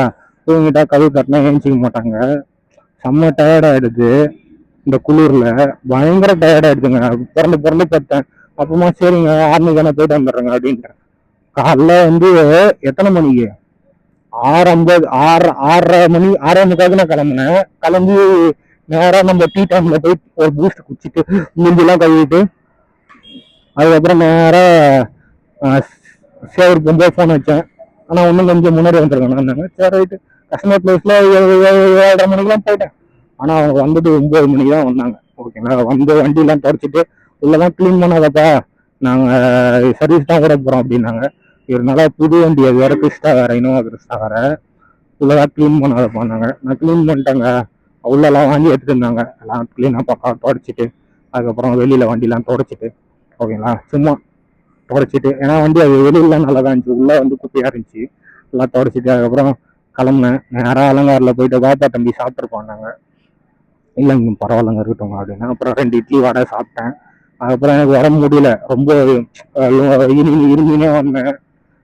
தூங்கிட்டா கதவு தட்டினா ஏஞ்சிக்க மாட்டாங்க. செம்ம டயர்ட் ஆயிடுது இந்த குளிர்ல, பயங்கர டயர்ட் ஆயிடுதுங்க. பிறந்து பிறந்து பார்த்தேன். அப்புறமா சரிங்க ஆர்மி தானே போயிட்டு வந்துடுறேங்க அப்படின்ட்டு காலைல எத்தனை மணிக்கு 6:50 6:30 6:45 நான் கிளம்புனேன். கிளம்பி நேரா நம்ம டீ டைம்ல போய் ஒரு பூஸ்ட் குடிச்சிட்டு மூஞ்சிலாம் கழுவிட்டு அதுக்கப்புறம் நேரா சேவர் போகும்போது ஃபோன் வச்சேன். ஆனா இன்னும் கொஞ்சம் முன்னாடி வந்துருக்கேன். சரி ரைட்டு, கஸ்டமர் பிளேஸ்ல 7:30 மணிக்கெல்லாம் போயிட்டேன். ஆனா அவங்க வந்துட்டு 9 மணிக்கு தான் வந்தாங்க. ஓகேங்களா, வந்து வண்டியெல்லாம் தொடச்சிட்டு உள்ளதான் கிளீன் பண்ணாதப்பா, நாங்க சர்வீஸ் தான் கூட போறோம் அப்படின்னாங்க. இதனால புது வண்டி அது வேற கிறிஸ்டா வேற இனோவா கிறிஸ்டா வேற உள்ளதான் கிளீன் பண்ணாத பண்ணாங்க. நான் கிளீன் பண்ணிட்டேங்க. உள்ளெல்லாம் வாங்கி எடுத்துட்டு இருந்தாங்க. எல்லாம் கிளீனா பக்கா தொடச்சிட்டு அதுக்கப்புறம் வெளியில வண்டிலாம் தொடச்சிட்டு ஓகேங்களா, சும்மா தொடச்சிட்டு, ஏன்னா வண்டி அது வெளியில நல்லா தான் இருந்துச்சு, உள்ள குப்பையா இருந்துச்சு. எல்லாம் தொடச்சிட்டு அதுக்கப்புறம் கிளம்புனேன். நேராக அலங்காரில் போயிட்டு பாப்பா தம்பி சாப்பிட்டுருப்பாங்க. இல்லைங்க பரவாயில்லங்க இருக்கட்டும் அப்படின்னா அப்புறம் 2 இட்லி வடை சாப்பிட்டேன். அதுக்கப்புறம் எனக்கு உடம்பு முடியல, ரொம்ப இருமினே வந்தேன்.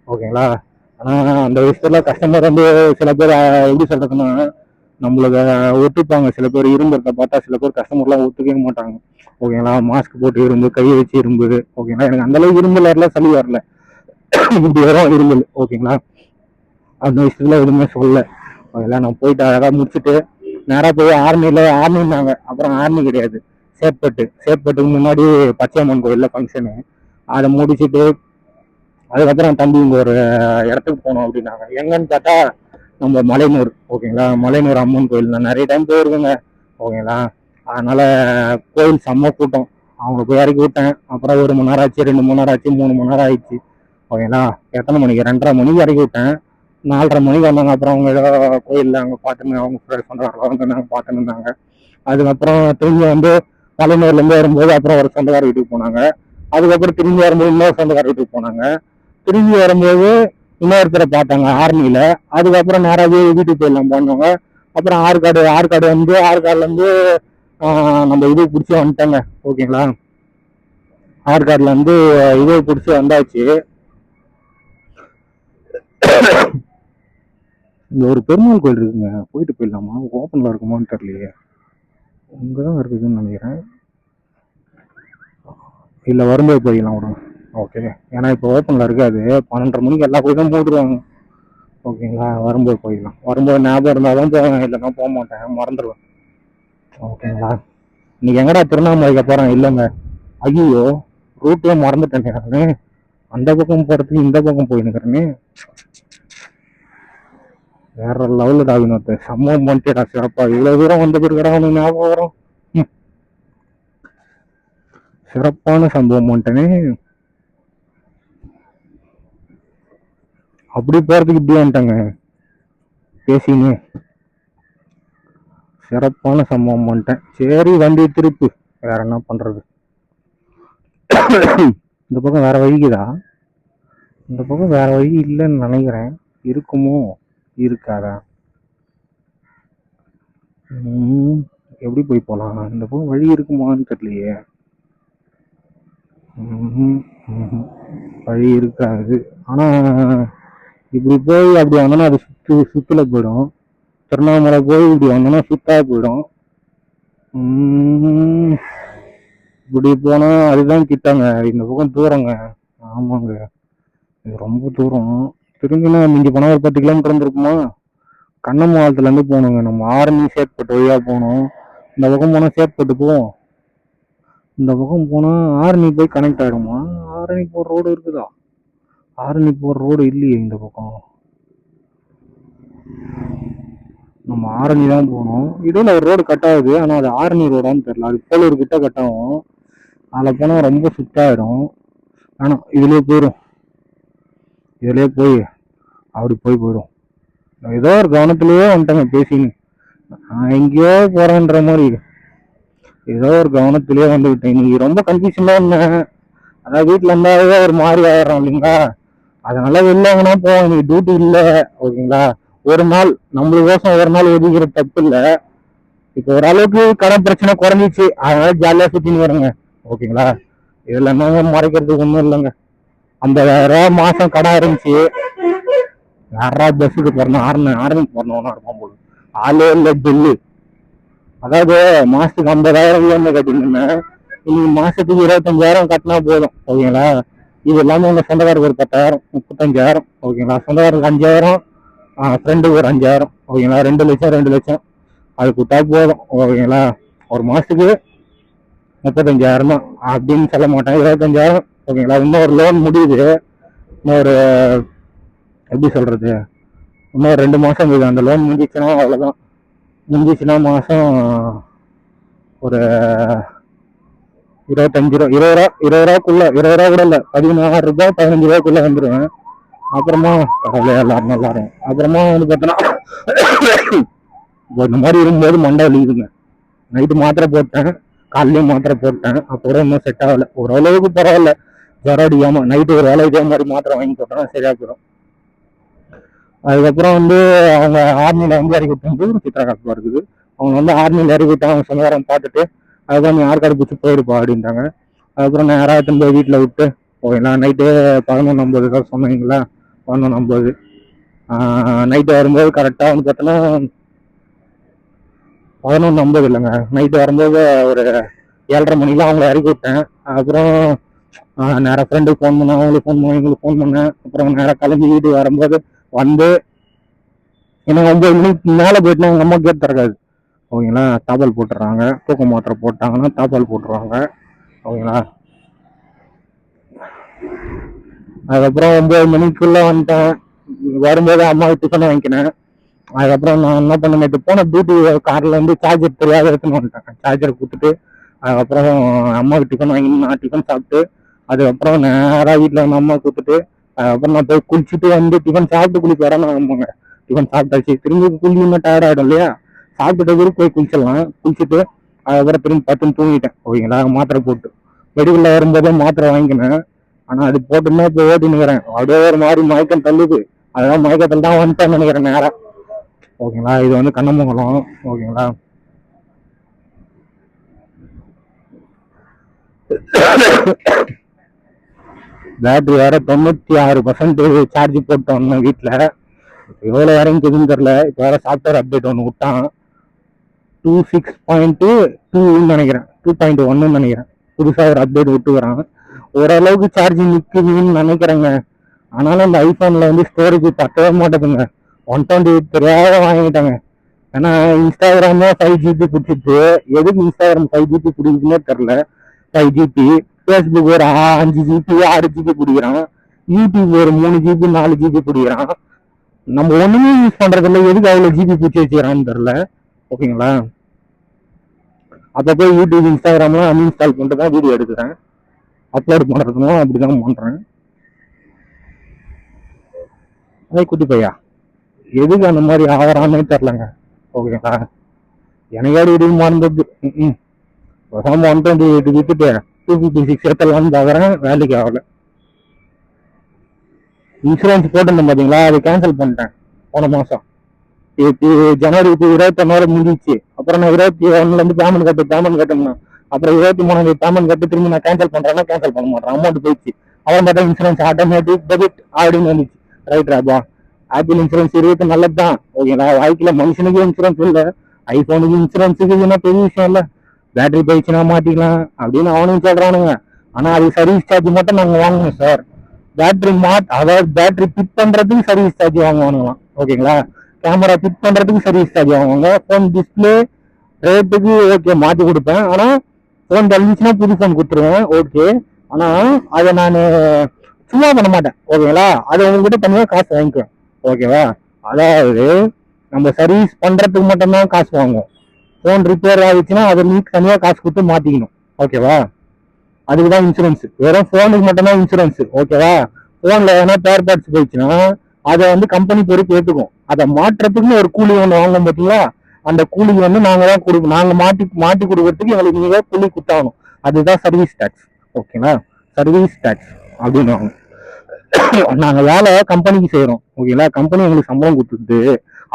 ஓகேங்களா, ஆனா அந்த விஷயத்துல கஸ்டமர் சில பேர் எப்படி சொல்றதுன்னா நம்மளுக்கு ஒத்துப்பாங்க. சில பேர் இரும்புறத பார்த்தா சில பேர் கஸ்டமர்லாம் ஒத்துக்கவே மாட்டாங்க. ஓகேங்களா, மாஸ்க் போட்டு இரும்பு, கையை வச்சு இரும்பு. ஓகேங்களா, எனக்கு அந்த அளவுக்கு இரும்பல் வரல, சளி வரல, இப்படி வரும் இரும்பல். ஓகேங்களா, அந்த விஷயத்துல எதுவுமே சொல்ல. அதெல்லாம் நான் போயிட்டு அழகா முடிச்சுட்டு நேரா போய் ஆர்மினாங்க. அப்புறம் ஆர்மி கிடையாது, சேப்பட்டுக்கு முன்னாடி பச்சையம்மன் கோயில்ல ஃபங்க்ஷனு. அதை முடிச்சுட்டு அதுக்கப்புறம் தம்பி இங்க ஒரு இடத்துக்கு போனோம் அப்படின்னாங்க. எங்கன்னு பார்த்தா நம்ம மலையனூர். ஓகேங்களா, மலையனூர் அம்மன் கோயில் நான் நிறைய டைம் போயிருக்கேங்க. ஓகேங்களா, அதனால கோயில் செம்ம கூட்டம். அவங்க போய் இறக்கி விட்டேன். அப்புறம் 1 மணி நேரம் ஆச்சு, 2 மணி நேரம் ஆச்சு, 3 மணி நேரம் ஆயிடுச்சு. ஓகேங்களா, எத்தனை மணிக்கு 2:30 மணிக்கு இறக்கி விட்டேன். 4:30 மணிக்கு வந்தாங்க. அப்புறம் அவங்க ஏதோ கோயிலில் அங்கே பார்த்துன்னு அவங்க சொந்தக்காரங்க நாங்கள் பார்த்துன்னு இருந்தாங்க. அதுக்கப்புறம் திரும்பி மலையனூர்லேருந்து வரும்போது அப்புறம் ஒரு சொந்தக்கார வீட்டுக்கு போனாங்க. அதுக்கப்புறம் திரும்பி வரும்போது இன்னொரு சொந்தக்கார வீட்டுக்கு போனாங்க. திரும்பி வரும்போது இன்னொருத்தரை பார்த்தாங்க ஆர்மியில. அதுக்கப்புறம் நேராக வீட்டுக்கு போயிடலாம் போனவங்க. அப்புறம் ஆற்காடுல நம்ம இது பிடிச்சி வந்துட்டாங்க. ஓகேங்களா, ஆற்காடுல இது பிடிச்சி வந்தாச்சு. இங்க ஒரு பெருமாள் கோயில் இருக்குங்க, போயிட்டு போயிடலாமா, ஓப்பன்ல இருக்குமான்னு தெரியலையே. இங்கதான் இருக்குதுன்னு நினைக்கிறேன். இல்ல வரும்போது போயிடலாம் விடுங்க. ஓகே, ஏன்னா இப்போ ஓப்பன்ல இருக்காது, 12:30 மணிக்கு எல்லா கோயிலும் மூடுவாங்க. ஓகேங்களா, வரும்போது போயிடலாம். வரும்போது ஞாபகம் இருந்தாலும் போவேன், இல்லைன்னா போக மாட்டேன், மறந்துடுவேன். ஓகேங்களா, இன்னைக்கு எங்கடா திருவண்ணாமலைக்கு போறேன். இல்லைங்க, ஐயோ ரூட்டே மறந்துட்டேன் நானு. அந்த பக்கம் போறதுக்கு இந்த பக்கம் போயின்னுக்கிறேன்னு. வேற லெவலில் டாவினோத்து சம்பவம் பண்ணிட்டேடா சிறப்பா. இவ்வளவு தூரம் வந்த பிறகு அவனுக்கு ஞாபகம் வரும். சிறப்பான சம்பவம் பண்ணிட்டேனே. அப்படி போறதுக்கு இப்படி வந்துட்டாங்க பேசின்னு. சிறப்பான சம்பவம் பண்ணிட்டேன். சரி வண்டி திருப்பு, வேற என்ன பண்றது. இந்த பக்கம் வேற வழிக்குதா? இந்த பக்கம் வேற வழி இல்லைன்னு நினைக்கிறேன். இருக்குமோ இருக்காதா? எப்படி போய் போலாம்? இந்த பக்கம் வழி இருக்குமான்னு தெரியலையே. வழி இருக்காது. ஆனா இப்படி போய் அப்படி வந்தோன்னா அது சுத்துல போயிடும். திருவண்ணாமலை போய் இப்படி வந்தோன்னா சுத்தா போயிடும். இப்படி போனா அதுதான் கிட்டாங்க, இந்த பக்கம் தூரங்க. ஆமாங்க, இது ரொம்ப தூரம். திரும்பினா மிஞ்சி போனா ஒரு 10 கிலோமீட்டர் வந்துருக்குமா. கண்ணம்மாவளத்துல இருந்து போகணுங்க. நம்ம ஆரணி சேத்பட்டு வழியா போகணும். இந்த பக்கம் போனா சேத்பட்டு போவோம். இந்த பக்கம் போனா ஆரணி போய் கனெக்ட் ஆயிடுமா? ஆரணி போற ரோடு இருக்குதா? ஆரணி போற ரோடு இல்லையே இந்த பக்கம். நம்ம ஆரணி தான் போகணும். இதுல ஒரு ரோடு கட் ஆகுது, ஆனா அது ஆரணி ரோடான்னு தெரியல. அது போலூர் கிட்ட கட் ஆகும். அதில் போனா ரொம்ப சுத்தாயிடும். ஆனா இதுலயே போயிடும். இதுலயே போய் அப்படி போயிடும். ஏதோ ஒரு கவனத்திலேயே வந்துட்டாங்க பேசின்னு. நான் எங்கேயோ போறேன்ற மாதிரி ஏதோ ஒரு கவனத்திலேயே வந்துவிட்டேன். இன்னைக்கு ரொம்ப கன்ஃபியூஷன்ல இருந்தேன். அதான் வீட்டுல இருந்தாவே ஒரு மாதிரி ஆயிடுறோம் இல்லைங்களா. அதனால வெளிலங்கன்னா போவோம், இன்னைக்கு டியூட்டி இல்லை ஓகேங்களா. ஒரு நாள் நம்மளுக்கோசம் ஒரு நாள் ஒதுக்கிற தப்பு இல்லை. இப்போ ஓரளவுக்கு கடன் பிரச்சனை குறைஞ்சிச்சு, அதனால ஜாலியா சுத்தின்னு வருங்க ஓகேங்களா. இதுல என்னங்க மறைக்கிறதுக்கு ஒன்றும் இல்லைங்க. 50,000 மாசம் கடன் இருந்துச்சு. யாரா பஸ்ஸுக்கு போறணும், ஆர்மி போறணும் இருக்கும் போது ஆளே இல்லை பில்லு. அதாவது மாசத்துக்கு 50,000 இஎம்ஐ கட்டிங்கன்னா இன்னைக்கு மாசத்துக்கு 25,000 கட்டினா போதும் ஓகேங்களா. இது இல்லாம உங்க சொந்தக்காரருக்கு ஒரு 10,000 35,000 ஓகேங்களா. சொந்தக்காரருக்கு 5,000, ஃப்ரெண்டுக்கு ஒரு 5,000 ஓகேங்களா. 2 லட்சம் அது கொடுத்தா போதும் ஓகேங்களா. ஒரு மாசத்துக்கு 35,000 தான் அப்படின்னு சொல்ல மாட்டேன், 25,000 ஓகேங்களா. இன்னொரு லோன் முடியுது, இன்னொரு எப்படி சொல்றது, இன்னொரு 2 மாசம் இருக்குது. அந்த லோன் முடிஞ்சிச்சுன்னா அவ்வளவுதான். முடிஞ்சிச்சுன்னா மாசம் ஒரு 25 ரூபா 20 ரூபாக்குள்ள, 20 ரூபா கூட இல்லை, 16 ரூபாய் 15 ரூபாய்க்குள்ள வந்துடுவேன். அப்புறமா எல்லாரும் நல்லா இருக்கும். அப்புறமா வந்து பார்த்தோன்னா இந்த மாதிரி இருக்கும்போது மண்டை வலிக்குதுங்க. நைட்டு மாத்திரை போட்டேன், காலையிலையும் மாத்திரை போட்டேன், அப்போ இன்னும் செட் ஆகலை. ஓரளவுக்கு பரவாயில்ல, ஜரம் அடிக்காம. நைட்டு ஒரு வேலை இதே மாதிரி மாத்திரை வாங்கி போட்டோம்னா சரியா போயிடும். அதுக்கப்புறம் வந்து அவங்க ஆர்மியில வந்து இறக்கி விட்டு சித்ரா காப்பா இருக்குது, அவங்க வந்து ஆர்மியில இறக்கி விட்டு அவங்க சொந்தக்காரம் பார்த்துட்டு அதுக்கப்புறம் நீ ஆற்காடு பிடிச்சி போயிருப்பா அப்படின்ட்டாங்க. அதுக்கப்புறம் நான் யாராவது போய் வீட்டில் விட்டு ஓகேங்களா. நைட்டு 11:50 தான் சொன்னீங்களா, 11:50 நைட்டு வரும்போது கரெக்டாக வந்து பார்த்தோன்னா 11:50 இல்லைங்க, நைட்டு வரும்போது ஒரு 7:30 மணிக்கெலாம் அவங்கள இறக்கி விட்டேன். அப்புறம் நேராக ஃப்ரெண்டுக்கு ஃபோன் பண்ணேன், அவங்களுக்கு ஃபோன் பண்ணேன், எங்களுக்கு ஃபோன் பண்ணேன். அப்புறம் நேராக கிளம்பி வீட்டுக்கு வரும்போது வந்து எனக்கு 9 மணிக்கு மேலே போயிட்டுனா எங்கள் அம்மா கேட் திறக்காது ஓகேங்களா. தாப்பால் போட்டுடுறாங்க, தூக்க மாத்திரை போட்டாங்கன்னா தாப்பால் போட்டுருவாங்க ஓகேங்களா. அதுக்கப்புறம் 9 மணிக்குள்ள வந்துட்டேன். வரும்போது அம்மாவுக்கு டிஃபன் வாங்கிக்கினேன். அதுக்கப்புறம் நான் என்ன பண்ண, நேற்று போன டியூட்டி காரில் வந்து சார்ஜர் தெரியாத எடுத்துன்னு வந்துட்டேன். சார்ஜர் கொடுத்துட்டு அதுக்கப்புறம் அம்மாவுக்கு டிஃபன் வாங்கி நான் டிஃபன் சாப்பிட்டு அதுக்கப்புறம் நேராக வீட்டில் வந்து அம்மா கொடுத்துட்டு அதுக்கப்புறம் நான் போய் குளிச்சுட்டு வந்து டிஃபன் சாப்பிட்டு குளிக்க வர நான் அம்மாங்க. டிஃபன் சாப்பிட்டாச்சு, திரும்பி குளிக்கணும்னா டயர்ட் ஆகிடும் இல்லையா. சாப்பிட்டுட்டு கூட போய் குளிச்சிடலாம். குளிச்சுட்டு அதுக்கப்புறம் திரும்பி பத்துன்னு தூங்கிட்டேன் ஓகேங்களா. மாத்திரை போட்டு மெடிக்கல்ல வரும்போதே மாத்திரை வாங்கிக்கினேன். ஆனால் அது போட்டுன்னா இப்போ ஓட்டினுக்கிறேன், அப்படியே ஒரு மாதிரி மயக்கம் தள்ளுது. அதெல்லாம் மயக்கத்தில் தான் வந்துட்டேன்னு நினைக்கிறேன் நேரம் ஓகேங்களா. இது வந்து கண்ணமங்கலம் ஓகேங்களா. பேட்டரி வேற 96% சார்ஜ் போட்டு வந்தேன் வீட்டில். எவ்வளோ இறங்கிக்குதுன்னு தெரில. இப்போ வேற சாஃப்ட்வேர் அப்டேட் ஒன்று விட்டான், 26.2 நினைக்கிறேன், 2.1 நினைக்கிறேன். புதுசாக ஒரு அப்டேட் விட்டுக்கிறான். ஓரளவுக்கு சார்ஜிங் நிற்குதுன்னு நினைக்கிறேங்க. ஆனாலும் இந்த ஐஃபோனில் வந்து ஸ்டோரேஜ் பத்தவே மாட்டேதுங்க. 128 தெரியாத வாங்கிட்டாங்க. ஏன்னா இன்ஸ்டாகிராமே 5 GB பிடிச்சிட்டு, எதுக்கு இன்ஸ்டாகிராம் 5 GB பிடிக்குதுன்னே தெரில. 5 GB, ஃபேஸ்புக் ஒரு 5 GB 6 GB பிடிக்கிறான், யூடியூப் ஒரு 3 GB 4 GB பிடிக்கிறான். நம்ம ஒண்ணுமே யூஸ் பண்றதில்ல, எதுக்கு அவ்வளோ ஜிபி பிடிச்சி வச்சுக்கிறான்னு தெரில ஓகேங்களா. அப்போ போய் யூடியூப் இன்ஸ்டாகிராம்லாம் அன்இன்ஸ்டால் பண்ணிட்டு தான் வீடியோ எடுக்கிறேன், அப்லோட் பண்ணுறதுனும் அப்படிதான் பண்ணுறேன். அதே குட்டி பையா எதுக்கு அந்த மாதிரி ஆகிறான்னே தெரிலங்க ஓகேங்களா. எனக்காடி வீடியோ மறந்தது. 128 வித்துட்டு 256 ஏற்றலான்னு பார்க்குறேன், வேலைக்கு ஆகலை. இன்சூரன்ஸ் போட்டிருந்தேன் பார்த்தீங்களா, அதை கேன்சல் பண்ணிட்டேன் போன மாதம். ஜனவரி 21 முடிஞ்சிச்சு. அப்புறம் நான் 21 பேமெண்ட் கட்டணும். அப்புறம் 23 பேமெண்ட் கட்டு திரும்பி நான் கேன்சல் பண்றேன்னா கேன்சல் பண்ண மாட்டேன், அமௌண்ட் போயிடுச்சு. அவன் பார்த்தா இன்சூரன்ஸ் ஆட்டோமேட்டிக் டெபிட் அப்படின்னு வந்துச்சு. ரைட் ராபா, ஆப்பிள் இன்சூரன்ஸ் இருக்கிறது நல்லது தான் ஓகேங்களா. வாழ்க்கையில மனுஷனுக்கு இன்சூரன்ஸ் இல்லை, ஐபோனுக்கு இன்சூரன்ஸ் இருக்குதுன்னா பெரிய விஷயம் இல்லை. பேட்டரி போயிடுச்சுன்னா மாட்டிக்கலாம் அப்படின்னு அவனும் சொல்றானுங்க. ஆனா அது சர்வீஸ் சார்ஜ் மட்டும் நாங்க வாங்கணும் சார். பேட்டரி அதாவது பேட்டரி ஃபிட் பண்றதுக்கு சர்வீஸ் சார்ஜ் வாங்குவானுங்களாம் ஓகேங்களா. கேமரா ஃபிட் பண்றதுக்கு சர்வீஸ் சார்ஜ் வாங்குவாங்க. ஃபோன் டிஸ்பிளே ரேட்டுக்கு ஓகே மாற்றி கொடுப்பேன், ஆனா ஃபோன் தள்ளிச்சுன்னா புது ஃபோன் கொடுத்துருவேன் ஓகே. ஆனா அதை நான் சும்மா பண்ண மாட்டேன் ஓகேங்களா. அதை உங்ககிட்ட தனியாக காசு வாங்கிக்குவேன் ஓகேவா. அதாவது நம்ம சர்வீஸ் பண்றதுக்கு மட்டும்தான் காசு வாங்குவோம். ஃபோன் ரிப்பேர் ஆகிடுச்சுன்னா அதை நீக்கு தனியாக காசு கொடுத்து மாற்றிக்கணும் ஓகேவா. அதுக்குதான் இன்சூரன்ஸ், வெறும் ஃபோனுக்கு மட்டும்தான் இன்சூரன்ஸ் ஓகேவா. ஃபோனில் எதனா ஸ்பேர் பார்ட்ஸ் போயிடுச்சுன்னா அதை வந்து கம்பெனி பொறுப்பு ஏற்றுக்கும். அதை மாற்றுறதுக்குன்னு ஒரு கூலி ஒன்று வாங்கணும் பார்த்தீங்களா, அந்த கூலிக்கு வந்து நாங்கள் தான் கொடுக்கணும். நாங்கள் மாட்டி கொடுக்கறதுக்கு எங்களுக்கு நீங்கள் கூலி கொடுத்தாகணும். அதுதான் சர்வீஸ் டேக்ஸ் ஓகேங்களா. சர்வீஸ் டேக்ஸ் அப்படின்னு வாங்கணும். நாங்க வேலை கம்பெனிக்கு செய்யறோம் ஓகேங்களா, கம்பெனி உங்களுக்கு சம்பளம் கொடுத்துட்டு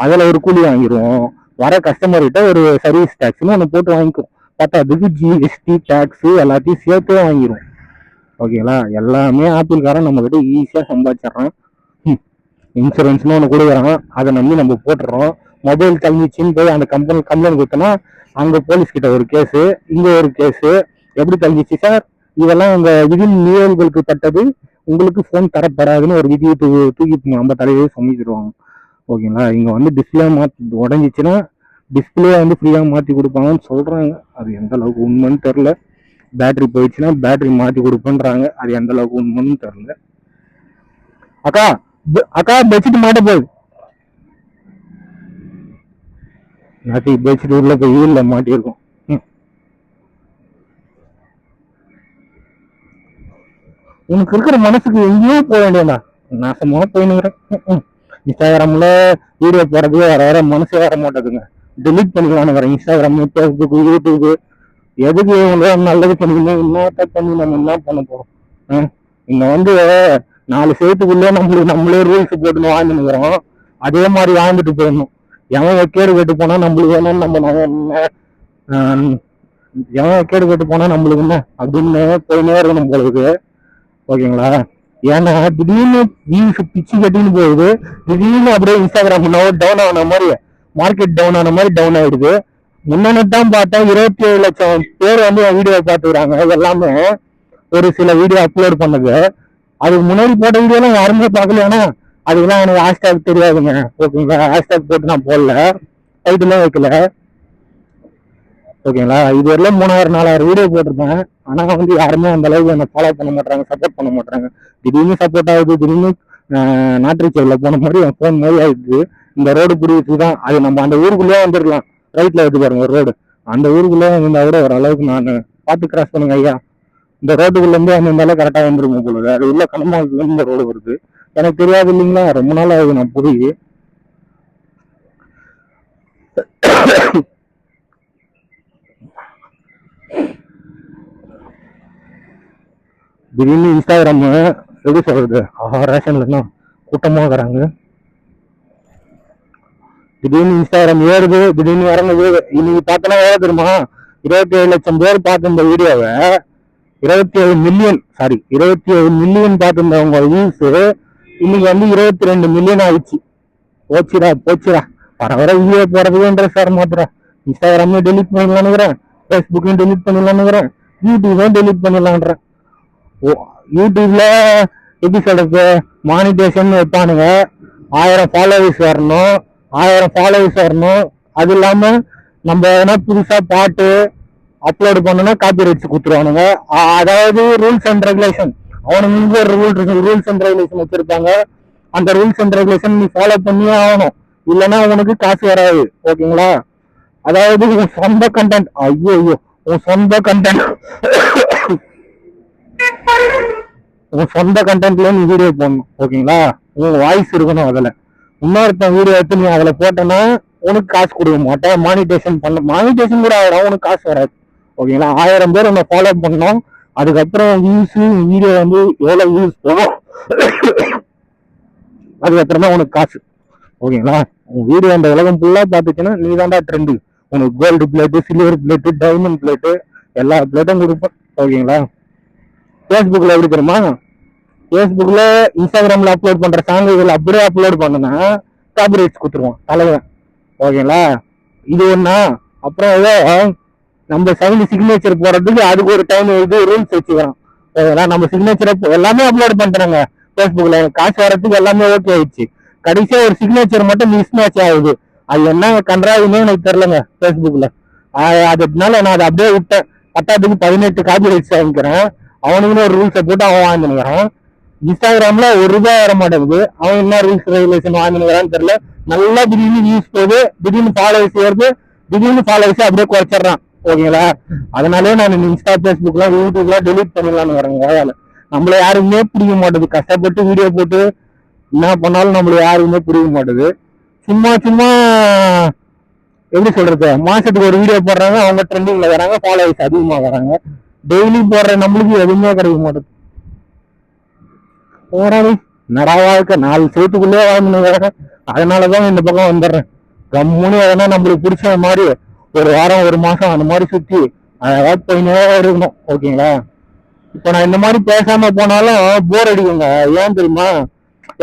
அதுல ஒரு கூலி வாங்கிடுவோம், வர கஸ்டமர் கிட்ட ஒரு சர்வீஸ் டேக்ஸ்னு ஒன்று போட்டு வாங்கிக்கும், பத்தாதுக்கு ஜிஎஸ்டி டேக்ஸ் எல்லாத்தையும் சேர்த்தே வாங்கிடும் ஓகேங்களா. எல்லாமே ஆப்பிள்காரன் நம்ம கிட்ட ஈஸியா சம்பாதிச்சிடறான். இன்சூரன்ஸ்னு ஒன்று கொடுக்குறான், அதை நம்பி நம்ம போட்டுறோம். மொபைல் தங்கிச்சின்னு போய் அந்த கம்பெனி கம்ப்ளைண்ட் கொடுத்தோன்னா அங்க போலீஸ் கிட்ட ஒரு கேஸு, இங்க ஒரு கேஸு. எப்படி தங்கிச்சு சார், இதெல்லாம் உங்க விதி மீறல்களுக்கு பட்டது, உங்களுக்கு ஃபோன் தரப்படாதுன்னு ஒரு விதியை தூக்கி நம்ம தலையிலே சமைச்சிருவாங்க ஓகேங்களா. இங்க வந்து டிஸ்பிளே மாற்றி உடஞ்சிச்சுன்னா டிஸ்பிளே வந்து ஃப்ரீயாக மாற்றி கொடுப்பாங்கன்னு சொல்றாங்க, அது எந்த அளவுக்கு உண்மைன்னு தெரில. பேட்டரி போயிடுச்சுன்னா பேட்டரி மாற்றி கொடுப்பேன்றாங்க, அது எந்த அளவுக்கு உண்மைன்னு தெரில. அக்கா அக்கா பெட்ஷீட் மாட்ட போகுது, நாட்டி பெட்ஷீட் உள்ள போய் ஈல்ல மாட்டியிருக்கோம். உனக்கு இருக்கிற மனசுக்கு எங்கேயோ போக வேண்டியதா, நாசமா போயினுக்கிறேன். இன்ஸ்டாகிராம்ல வீடியோ போடுறது வர மனசே வர மாட்டேதுங்க, டெலிட் பண்ணிக்கலான்னு வரேன். இன்ஸ்டாகிராம், ஃபேஸ்புக், யூடியூப் எதுக்கு நல்லது பண்ணிக்கணும், இன்னொருத்த பண்ணி நம்ம என்ன பண்ண போறோம். இங்க வந்து 4 சேர்த்துக்குள்ளே நம்மளே ரூல்ஸ் போட்டுன்னு வாழ்ந்துருக்கிறோம், அதே மாதிரி வாழ்ந்துட்டு போயிடணும். எவன் கேடு கேட்டு போனா நம்மளுக்கு வேணும்னு நம்ம எவன் கேடு கேட்டு போனா நம்மளுக்கு என்ன அப்படின்னு போயினே இருக்கணும் போலுக்கு ஓகேங்களா. ஏன்னா திடீர்னு வியூஸ் பிச்சு கட்டின்னு போகுது, திடீர்னு அப்படியே இன்ஸ்டாகிராம் டவுன் ஆன மாதிரி, மார்க்கெட் டவுன் ஆன மாதிரி டவுன் ஆயிடுது. முன்னாடி பார்த்தா 27 லட்சம் பேர் வந்து வீடியோ பார்த்துக்கிறாங்க, எல்லாமே ஒரு சில வீடியோ அப்லோட் பண்ணது. அதுக்கு முன்னாடி போட்ட வீடியோலாம் யாருமே பார்க்கல, ஏன்னா அதுக்கெல்லாம் எனக்கு ஹேஷ்டேக் தெரியாதுங்க ஓகேங்களா. ஹேஷ்டேக் போட்டு நான் போடல, டைட்டிலும் வைக்கல ஓகேங்களா. இது வரலாம் 3000-4000 வீடியோ போட்டிருப்பேன், ஆனா வந்து யாருமே அந்த அளவுக்கு என்ன ஃபாலோ பண்ண மாட்டாங்க, சப்போர்ட் பண்ண மாட்டாங்க. திடீர்னு சப்போர்ட் ஆகுது, திடீர்னு நாட்டுச்சேரியில போன மாதிரி என் ஃபோன் மாதிரி ஆயிடுது. இந்த ரோடு பிடிச்சதுதான், அது நம்ம அந்த ஊருக்குள்ளேயே வந்துடலாம், ரைட்ல எடுத்து பாருங்க ஒரு ரோடு, அந்த ஊருக்குள்ளே இருந்தா கூட ஒரு அளவுக்கு நான் பார்த்து கிராஸ் பண்ணுங்க ஐயா. இந்த ரோட்டுக்குள்ள இருந்து அந்த அளவுக்கு கரெக்டா வந்துருக்கும் பொழுது, அது உள்ள கனமாவுக்குள்ள இந்த ரோடு வருது, எனக்கு தெரியாது இல்லைங்களா, ரொம்ப நாள் ஆகுது நான் போய். திடீர்னு இன்ஸ்டாகிராம் எப்படி சொல்றது, ரேஷன்ல கூட்டமா இருக்கிறாங்க, திடீர்னு இன்ஸ்டாகிராம் ஏறுது, திடீர்னு இறங்குது. இன்னைக்கு பார்த்தனா எவ்வளோ தெரியுமா, 27 லட்சம் பேர் பார்த்து இந்த வீடியோவை, 27 மில்லியன் பார்த்துருந்தவங்க வியூஸ் இன்னைக்கு வந்து 22 மில்லியன் ஆயிடுச்சு. போச்சுடா வர வீடியோ போறதுன்ற சார் மாத்திரா. இன்ஸ்டாகிராம்ல டெலிட் பண்ணிடலான்னுக்கிறேன், ஃபேஸ்புக்கையும் டெலிட் பண்ணிடலான்னுக்கிறேன், யூடியூபையும் டெலிட் பண்ணிடலான்றேன். யூடியூப்ல எப்படி சொல்றது, மானிட்டேஷன் வைப்பானுங்க, 1000 ஃபாலோவர்ஸ் வரணும். அது இல்லாம நம்ம எதனா புதுசா பாட்டு அப்லோடு பண்ணோம்னா காப்பி ரைட்ஸ் கொடுத்துருவானுங்க. அதாவது ரூல்ஸ் அண்ட் ரெகுலேஷன், அவனுங்க ஒரு ரூல்ஸ் அண்ட் ரெகுலேஷன் வச்சிருப்பாங்க. அந்த ரூல்ஸ் அண்ட் ரெகுலேஷன் நீ ஃபாலோ பண்ணியே ஆகணும், இல்லைன்னா உனக்கு காசு வராது ஓகேங்களா. அதாவது உன் சொந்த கண்டென்ட், உன் சொந்த கண்டென்ட்ல நீ வீடியோ போடணும் ஓகேங்களா. உன் வாய்ஸ் இருக்கணும் அதுல. இன்னொருத்தன் வீடியோ எடுத்து நீ அதுல போட்டோன்னா உனக்கு காசு கொடுக்க மாட்டேன், மானிட்டேஷன் கூட ஆகிடும், உனக்கு காசு வராது ஓகேங்களா. 1000 பேர் உன்னை ஃபாலோ பண்ணணும், அதுக்கப்புறம் வீடியோ வந்து எவ்வளவு வியூஸ் போகும், அதுக்கப்புறம் தான் உனக்கு காசு ஓகேங்களா. உன் வீடியோ அந்த உலகம் ஃபுல்லா பார்த்துச்சுன்னா நீ தான்டா ட்ரெண்டு, உனக்கு gold plate, silver plate, diamond plate, எல்லா பிளேட்டும் கொடுப்பேன் ஓகேங்களா. ஃபேஸ்புக்ல எப்படி தெரியுமா, ஃபேஸ்புக்ல இன்ஸ்டாகிராம்ல அப்லோட் பண்ற சாங்குகள் அப்படியே அப்லோட் பண்ணனா காப்பி ரைட்ஸ் கொடுத்துருவோம் தலைவன் ஓகேங்களா. இது ஒண்ணா. அப்புறம் ஏதோ நம்ம சிக்னேச்சர் போடுறதுக்கு அதுக்கு ஒரு டைம் ரூல்ஸ் வச்சுக்கிறோம் ஓகேங்களா. நம்ம சிக்னேச்சரை எல்லாமே அப்லோட் பண்றாங்க ஃபேஸ்புக்ல, காசு வரதுக்கு எல்லாமே ஓகே ஆயிடுச்சு. கடைசியா ஒரு சிக்னேச்சர் மட்டும் மிஸ் மேட்ச் ஆகுது, அது என்ன கன்றாவின்னு எனக்கு தெரியலங்க ஃபேஸ்புக்ல. அதனால நான் அதை அப்படியே விட்டேன். 10க்கு 18 காப்பி ரைட்ஸ் வாங்கிக்கிறேன், அவனுக்குன்னு ஒரு ரூல்ஸை போட்டு அவன் வாங்கினுக்கிறான். இன்ஸ்டாகிராம்ல ₹1 வர மாட்டேங்குது, அவன் என்ன ரூல்ஸ் ரெகுலேஷன் வாங்கினுக்கிறான்னு தெரியல. நல்லா திடீர்னு வியூஸ் போகுது, திடீர்னு ஃபாலோவர்ஸ் ஏறுது, திடீர்னு ஃபாலோவர்ஸ் அப்படியே குறைச்சிடறான் ஓகேங்களா. அதனாலே நான் இன்ஸ்டா, ஃபேஸ்புக்லாம், யூடியூப்லாம் டெலிட் பண்ணிடலான்னு வரேங்க. வேலை நம்மள யாருக்குமே பிடிக்க மாட்டேது, கஷ்டப்பட்டு வீடியோ போட்டு என்ன பண்ணாலும் நம்மள யாருக்குமே பிடிக்க மாட்டேது. சும்மா எப்படி சொல்றது, மாசத்துக்கு ஒரு வீடியோ போடுறாங்க, அவங்க ட்ரெண்டிங்ல வராங்க, ஃபாலோவர்ஸ் அதிகமாக வராங்க. டெய்லி போடுற நம்மளுக்கு எதுவுமே கிடைக்க மாட்டேது. போறாரு என்னடா வாழ்க்கை 4 செவத்துக்குள்ளே வாழ்ந்துங்க. அதனாலதான் இந்த பக்கம் வந்துடுறேன். கம்முன்னு எதனா நம்மளுக்கு பிடிச்ச மாதிரி ஒரு வாரம் 1 மாசம் அந்த மாதிரி சுத்தி அதாவது போயினே இருக்கணும். ஓகேங்களா? இப்ப நான் இந்த மாதிரி பேசாம போனாலும் போர் அடிக்குங்க. ஏன் தெரியுமா?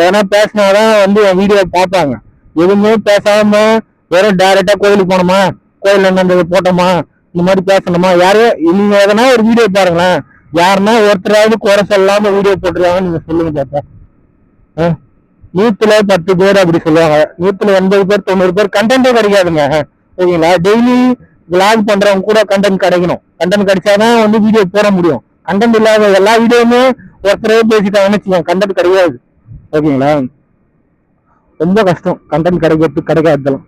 எதனா பேசினாதான் வந்து என் வீடியோ பார்ப்பாங்க. எதுவுமே பேசாம வெறும் டைரக்டா கோயிலுக்கு போனோமா, கோயில்ல என்ன போட்டோமா, இந்த மாதிரி பேசணுமா, யாரு நீங்க எதனா ஒரு வீடியோ பாருங்களேன், யாருன்னா ஒருத்தராவது குறை சொல்லாம வீடியோ போட்டுருவாங்கன்னு நீங்க சொல்லுங்க பாப்பா. 100ல 10 பேர் அப்படி சொல்லுவாங்க. 100ல 80 பேர் 90 பேர் கண்டென்ட்டே கிடைக்காதுங்க. ஓகேங்களா? டெய்லி விளாக் பண்றவங்க கூட கண்டென்ட் கிடைக்கணும். கண்டென்ட் கிடைச்சாதான் வந்து வீடியோ போட முடியும். கண்டென்ட் இல்லாத எல்லா வீடியோவுமே ஒருத்தரவே பேசிட்டாங்கன்னு வச்சுக்கோங்க, கண்டென்ட் கிடைக்காது. ஓகேங்களா? ரொம்ப கஷ்டம் கண்டென்ட் கிடைக்கிறது கிடைக்காதெல்லாம்.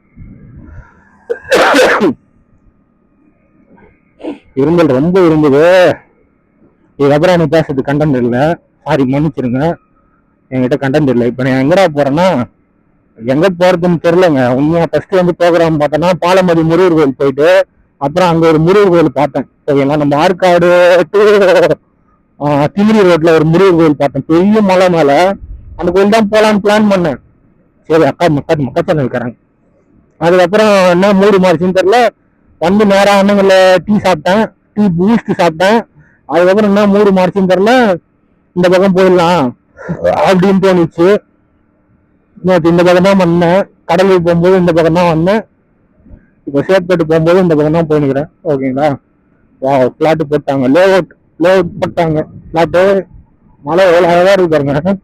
இருந்தல் ரொம்ப இருந்தது. இதுக்கப்புறம் எனக்கு பேசுறது கண்டென்ட் இல்லை. சாரி, மன்னிச்சிருங்க, என்கிட்ட கண்டென்ட் இல்லை. இப்ப நான் எங்கடா போறேன்னா, எங்க போறதுன்னு தெரியலங்க உண்மையா. ஃபர்ஸ்ட் வந்து ப்ரோக்ராம் பார்த்தோன்னா பாலமதி முருகர் கோயில் போயிட்டு அப்புறம் அங்க ஒரு முருகர் கோயில் பார்த்தேன். ஓகேங்களா? நம்ம ஆற்காடு டு திமிரி ரோட்ல ஒரு முருகர் கோயில் பார்த்தேன், பெரிய மலை மேல. அந்த கோயில் தான் போலான்னு பிளான் பண்ணேன். சரி, அக்கா மக்கள் இருக்கிறாங்க. அதுக்கப்புறம் என்ன மூடு மாறிச்சுன்னு தெரியல, வந்து நேரம் அண்ணங்கள டீ சாப்பிட்டேன், டீ பூஸ்ட் சாப்பிட்டேன். அதுக்கப்புறம் என்ன மூடு மாறிச்சுன்னு தெரியல, இந்த பக்கம் போயிடலாம் அப்படின்னு தோணுச்சு. நேற்று இந்த பக்கம் தான் வந்தேன், கடலுக்கு போகும்போது இந்த பக்கம் தான் வந்தேன், இப்போ சேத்பேட்டு போகும்போது இந்த பக்கம் தான் போயிருக்கிறேன். ஓகேங்களா? வா, பிளாட்டு போட்டாங்க, லே அவுட் போட்டாங்க பிளாட்டு. மழை எவ்வளோ அழகா இருக்கு பாருங்க.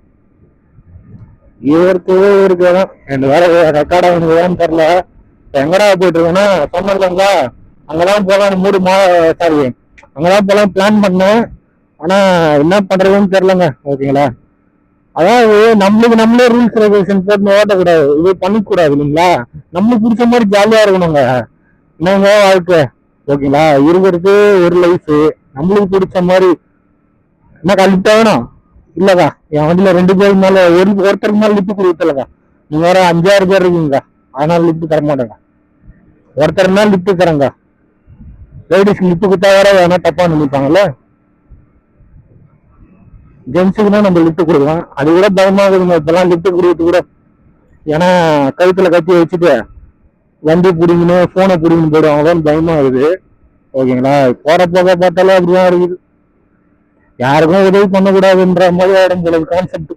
இருக்குதான் ரெண்டு வேற ரெக்கார்ட் ஆகுதுன்னு தெரியல. எங்கடா போயிட்டு இருக்கேன்னா சொன்னீங்களா, அங்கதான் போலாம் மூடு சாரி அங்கதான் போலாம் பிளான் பண்ணேன். ஆனா என்ன பண்றதுன்னு தெரியலங்க. ஓகேங்களா? அதாவது நம்மளே ரூல்ஸ் ரெகுலேஷன் போட்டு ஓட்டக்கூடாது, இது பண்ணிக்கூடாது இல்லைங்களா? நம்மளுக்கு பிடிச்ச மாதிரி ஜாலியா இருக்கணுங்க. என்னங்க வாழ்க்கை? ஓகேங்களா? இருக்கிறது ஒரு லைஃப், நம்மளுக்கு பிடிச்ச மாதிரி. என்ன கழிட்டா வேணும் இல்லக்கா? என் வண்டியில 2 பேருக்கு மேல ஒருத்தருக்கு மேல லிப்ட் கொடுத்தலக்கா. நீங்க வேற 5-6 பேர் இருக்கீங்க, அதனால லிப்ட் தர மாட்டேங்க. ஒருத்தர் மேல லிப்ட் தரங்க. லேடிஸ்க்கு லிப்ட் கொடுத்தா வேற வேணா தப்பா நினைப்பாங்கல்ல. ஜென்ஸுக்குன்னா நம்ம லிப்ட் கொடுக்கலாம், அது கூட பயமா இருக்குங்க இப்பெல்லாம் லிப்ட் கொடுத்து கூட. ஏன்னா கழுத்துல கத்தி வச்சுட்டு வண்டி பிடிங்கன்னு போனை பிடிங்கன்னு போயிடுவாங்கன்னு பயமா இருக்குது. ஓகேங்களா? போற போக பார்த்தாலும் அப்படிதான் இருக்குது. யாருக்கும் உதவி பண்ணக்கூடாதுன்ற மாதிரி ஆயிடும் போல கான்செப்ட்.